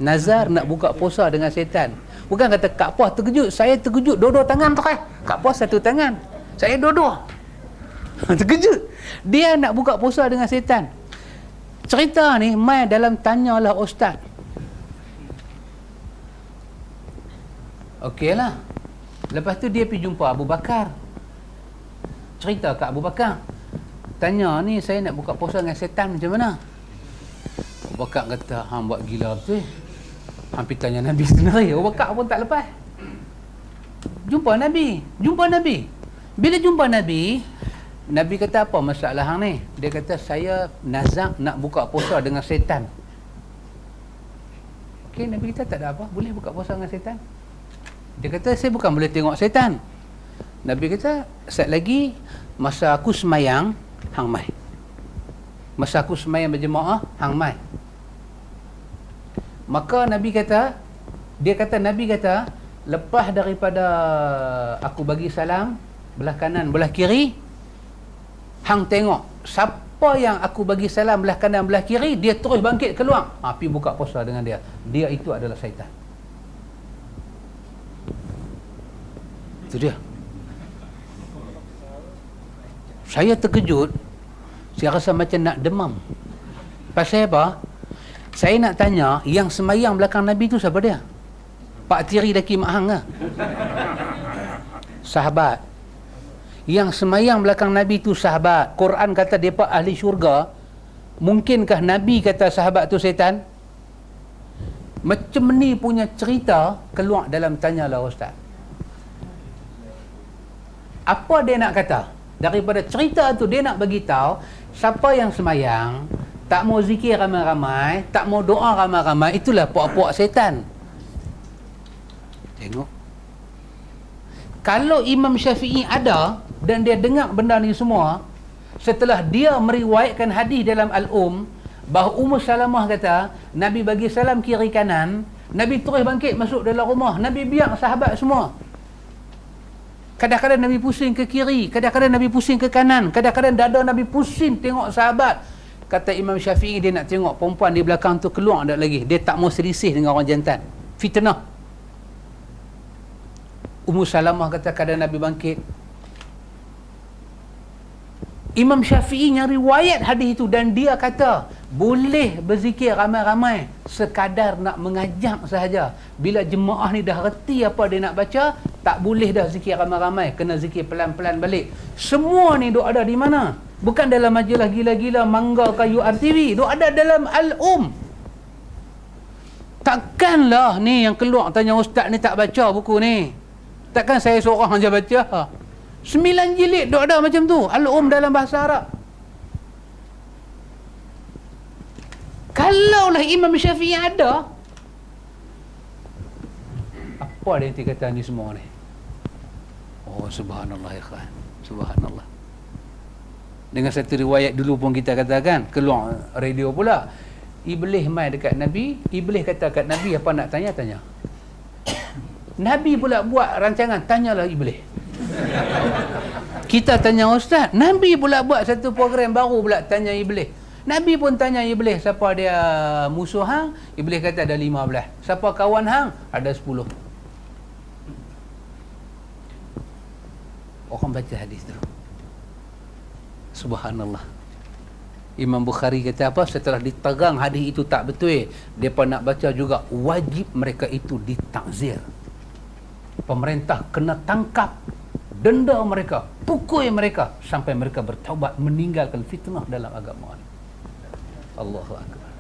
Nazar nak buka puasa dengan setan. Bukan kata Kak Puas terkejut, saya terkejut dua-dua tangan tu kan. Kak Puas satu tangan, saya dua-dua. Terkejut. Dia nak buka puasa dengan setan. Cerita ni mai dalam tanyalah ustaz. Okeylah. Lepas tu dia pergi jumpa Abu Bakar. Cerita kat Abu Bakar. Tanya ni, saya nak buka puasa dengan setan macam mana? Abu Bakar kata, hang buat gila betul. Hampir tanya Nabi sendiri. Abu Bakar pun tak lepas. Jumpa Nabi. Bila jumpa Nabi, Nabi kata, apa masalah hang ni? Dia kata, saya nazak nak buka puasa dengan setan. Okey, Nabi kata, tak ada apa, boleh buka puasa dengan setan. Dia kata, saya bukan boleh tengok setan. Nabi kata, sekejap lagi masa aku semayang, hang mai. Masa aku semayang berjemaah, hang mai. Maka Nabi kata, lepas daripada aku bagi salam belah kanan belah kiri, hang tengok siapa yang aku bagi salam belah kanan belah kiri, dia terus bangkit keluar, pergi buka puasa dengan dia. Dia itu adalah syaitan. Itu dia. Saya terkejut. Saya rasa macam nak demam. Pasal apa? Saya nak tanya, yang semayang belakang Nabi tu siapa dia? Pak tiri laki mak hang ke? Sahabat. Yang semayang belakang Nabi tu sahabat. Quran kata mereka ahli syurga. Mungkinkah Nabi kata sahabat tu setan? Macam ni punya cerita keluar dalam tanyalah ustaz. Apa dia nak kata? Daripada cerita tu dia nak bagi tahu siapa yang semayang tak mau zikir ramai-ramai, tak mau doa ramai-ramai, itulah puak-puak setan. Tengok. Kalau Imam Syafi'i ada dan dia dengar benda ni semua, setelah dia meriwayatkan hadis dalam bahawa Ummu Salamah kata, Nabi bagi salam kiri kanan, Nabi terus bangkit masuk dalam rumah, Nabi biar sahabat semua. Kadang-kadang Nabi pusing ke kiri, kadang-kadang Nabi pusing ke kanan, kadang-kadang dada Nabi pusing tengok sahabat. Kata Imam Syafi'i, dia nak tengok perempuan di belakang tu keluar tak lagi. Dia tak mau selisih dengan orang jantan. Fitnah. Ummu Salamah kata kadang Nabi bangkit. Imam Syafi'i yang riwayat hadis itu, dan dia kata boleh berzikir ramai-ramai sekadar nak mengajak sahaja. Bila jemaah ni dah reti apa dia nak baca, tak boleh dah zikir ramai-ramai, kena zikir pelan-pelan balik. Semua ni duk ada di mana? Bukan dalam majalah gila-gila Mangga kayu RTV, duk ada dalam Takkanlah ni yang keluar tanya ustaz ni tak baca buku ni. Takkan saya seorang aja baca. 9 jilid duk ada macam tu, dalam bahasa Arab. Kalaulah Imam Syafi'i ada, apa dia kata ni semua ni? Oh, subhanallah ya khan. Subhanallah. Dengan satu riwayat dulu pun kita katakan, keluar radio pula, Iblis mai dekat Nabi, Iblis kata kat Nabi, apa nak tanya. Nabi pula buat rancangan, tanyalah Iblis. Kita tanya ustaz, Nabi pula buat satu program baru pula tanya Iblis. Nabi pun tanya Iblis, siapa dia musuh hang? Iblis kata ada 15. Siapa kawan hang? Ada 10. Orang baca hadis tu. Subhanallah. Imam Bukhari kata apa? Setelah diterang hadis itu tak betul, mereka nak baca juga, wajib mereka itu ditakzir. Pemerintah kena tangkap, denda mereka, pukul mereka sampai mereka bertaubat, meninggalkan fitnah dalam agama ini. Allahu Akbar.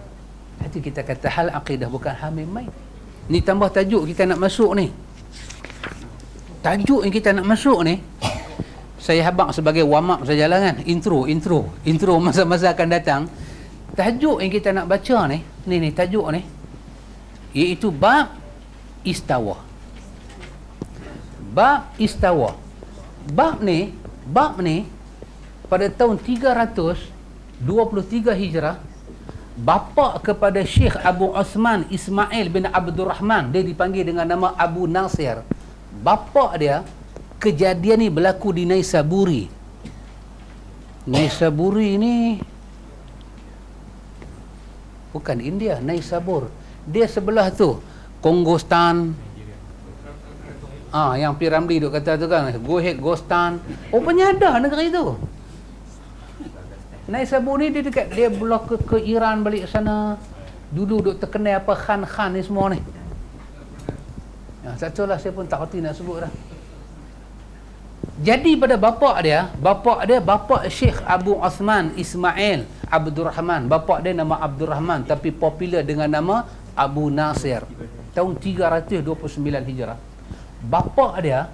Itu kita kata hal akidah, bukan hal main-main. Ni tambah tajuk kita nak masuk ni. Tajuk yang kita nak masuk ni, saya habaq sebagai warm up sajalah kan, intro masa-masa akan datang. Tajuk yang kita nak baca ni tajuk ni, iaitu bab istawa. Bab istawa. Bab ni pada tahun 323 Hijrah bapa kepada Syekh Abu Osman Ismail bin Abdul Rahman, dia dipanggil dengan nama Abu Nasir. Bapa dia, kejadian ni berlaku di Naisaburi. Naisaburi ni bukan India, Naisabur. Dia sebelah tu, Kongostan. Yang P. Ramli duk kata tu kan, go ahead, Gostan. Rupanya ada negeri tu. Naisabur ni dia dekat, dia blok ke Iran balik sana. Dulu duk terkenal apa Khan-Khan ni semua ni. Tak tahu lah, saya pun tak kerti nak sebut dah. Jadi pada bapa dia bapa Syekh Abu Osman Ismail Abdul Rahman. Bapa dia nama Abdul Rahman tapi popular dengan nama Abu Nasir. Tahun 329 Hijrah. Bapa dia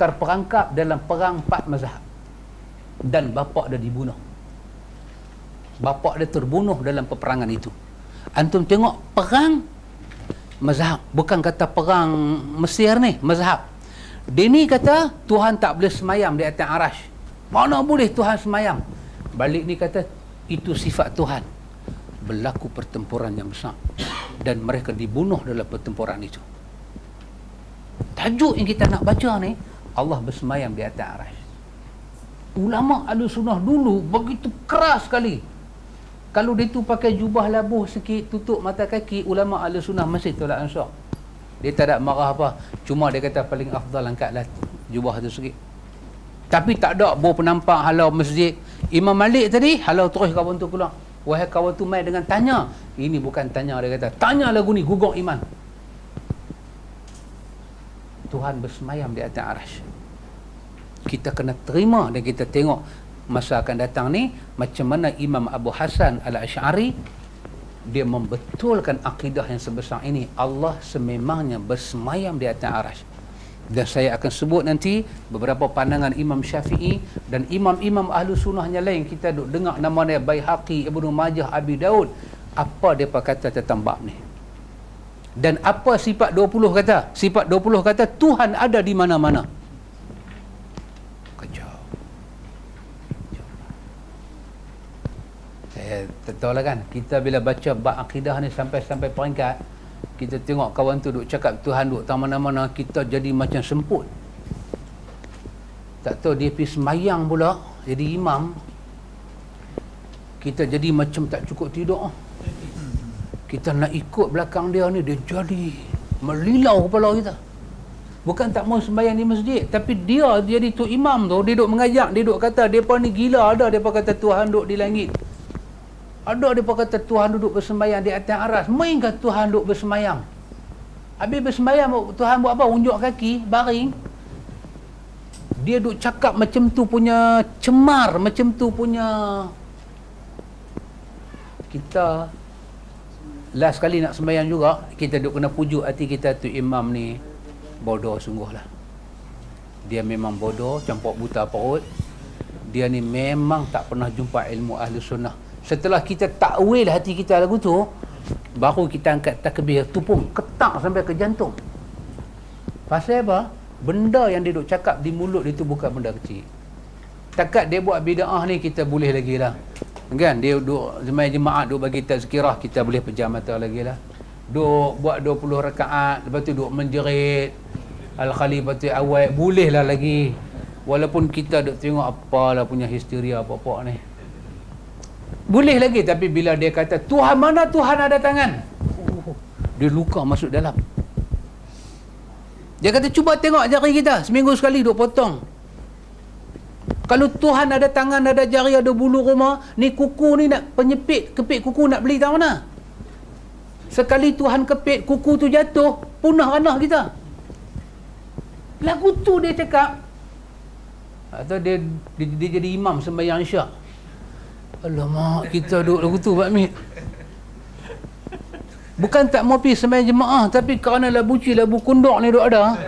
terperangkap dalam perang 4 mazhab. Dan bapa dia dibunuh. Bapa dia terbunuh dalam peperangan itu. Antum tengok perang mazhab, bukan kata perang Mesir ni, mazhab. Dia ni kata Tuhan tak boleh semayam di atas arash. Mana boleh Tuhan semayam? Balik ni kata itu sifat Tuhan. Berlaku pertempuran yang besar dan mereka dibunuh dalam pertempuran itu. Tajuk yang kita nak baca ni, Allah bersemayam di atas arash. Ulama Ahlussunnah dulu begitu keras sekali. Kalau dia tu pakai jubah labuh sikit, tutup mata kaki, ulama Ahlussunnah masih tolak ansur. Dia tak ada marah apa. Cuma dia kata paling afdal angkatlah jubah tu sikit. Tapi tak ada bawa penampak halau masjid. Imam Malik tadi halau terus kawan tu keluar. Wahai kawan tu mai dengan tanya. Ini bukan tanya, dia kata tanya lagu ni, gugur iman. Tuhan bersemayam di atas arash. Kita kena terima dan kita tengok masa akan datang ni macam mana Imam Abu Hasan Al-Asy'ari dia membetulkan akidah yang sebesar ini. Allah sememangnya bersemayam di atas arash. Dan saya akan sebut nanti beberapa pandangan Imam Syafi'i dan imam-imam Ahlussunnah yang lain. Kita duk dengar nama dia Baihaqi, Ibnu Majah, Abi Daud. Apa depa kata tentang bab ni? Dan apa sifat 20 kata? Sifat 20 kata Tuhan ada di mana-mana. Tahu lah kan, kita bila baca bab akidah ni sampai peringkat kita tengok kawan tu duk cakap Tuhan duk tak mana-mana, kita jadi macam semput. Tak tahu dia pergi semayang pula jadi imam, kita jadi macam tak cukup tidur. Kita nak ikut belakang dia ni, dia jadi melilau kepala kita. Bukan tak mau sembahyang di masjid, tapi dia jadi tu imam tu, dia duk mengajak, dia duk kata depa ni gila. Ada depa kata Tuhan duk di langit. Ada depa kata Tuhan duduk bersembayang di atas aras. Main ke Tuhan duduk bersembayang? Habis bersembayang Tuhan buat apa? Unjuk kaki, baring. Dia duk cakap macam tu punya cemar, macam tu punya. Kita last kali nak sembayang juga, kita duk kena pujuk hati kita tu imam ni bodoh sungguhlah. Dia memang bodoh, campur buta perut. Dia ni memang tak pernah jumpa ilmu Ahlussunnah. Setelah kita takwil hati kita lagu tu, baru kita angkat takbir, tu pun ketak sampai ke jantung. Pasal apa? Benda yang dia duk cakap di mulut dia tu bukan benda kecil. Takat dia buat bid'ah ni kita boleh lagi lah. Kan? Dia duk jemaah duk bagi tazkirah, kita boleh pejam mata lagi lah. Duk buat 20 rakaat, lepas tu duk menjerit Al-Khalifatul Awal, boleh lah lagi. Walaupun kita duk tengok apalah punya histeria apa-apa ni, boleh lagi. Tapi bila dia kata Tuhan mana, Tuhan ada tangan, dia luka masuk dalam. Dia kata cuba tengok jari kita, seminggu sekali duk potong. Kalau Tuhan ada tangan, ada jari, ada bulu rumah, ni kuku ni nak penyepit, kepit kuku nak beli tak mana? Sekali Tuhan kepit, kuku tu jatuh, punah ranah kita. Lagu tu dia cakap. Atau dia jadi imam sembahyang isyak. Alamak, kita duduk lagu tu Pak Mit. Bukan tak mau pergi sembahyang jemaah, tapi kerana labu kundok ni duk ada,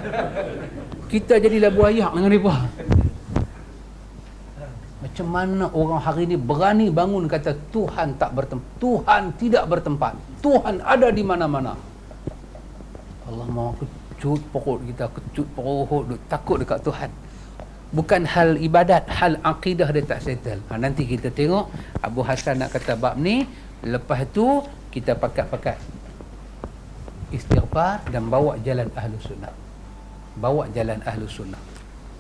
kita jadi labu ayak dengan mereka. Macam mana orang hari ni berani bangun kata Tuhan tak bertempat, Tuhan tidak bertempat, Tuhan ada di mana-mana. Allah mahu kecut perut kita, kecut perut, duk takut dekat Tuhan. Bukan hal ibadat, hal akidah dia tak settle. Nanti kita tengok Abu Hasan nak kata bab ni, Lepas tu kita pakat-pakat istighfar dan bawa jalan ahlu sunnah. Bawa jalan ahlu sunnah.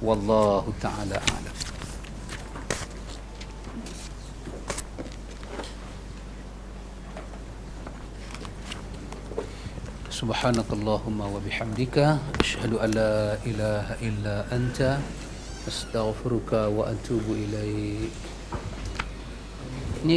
Wallahu ta'ala a'lam. Subhanakallahumma wa bihamdika asyhadu an la ilaha illa anta astaghfiruka wa atubu ilaik.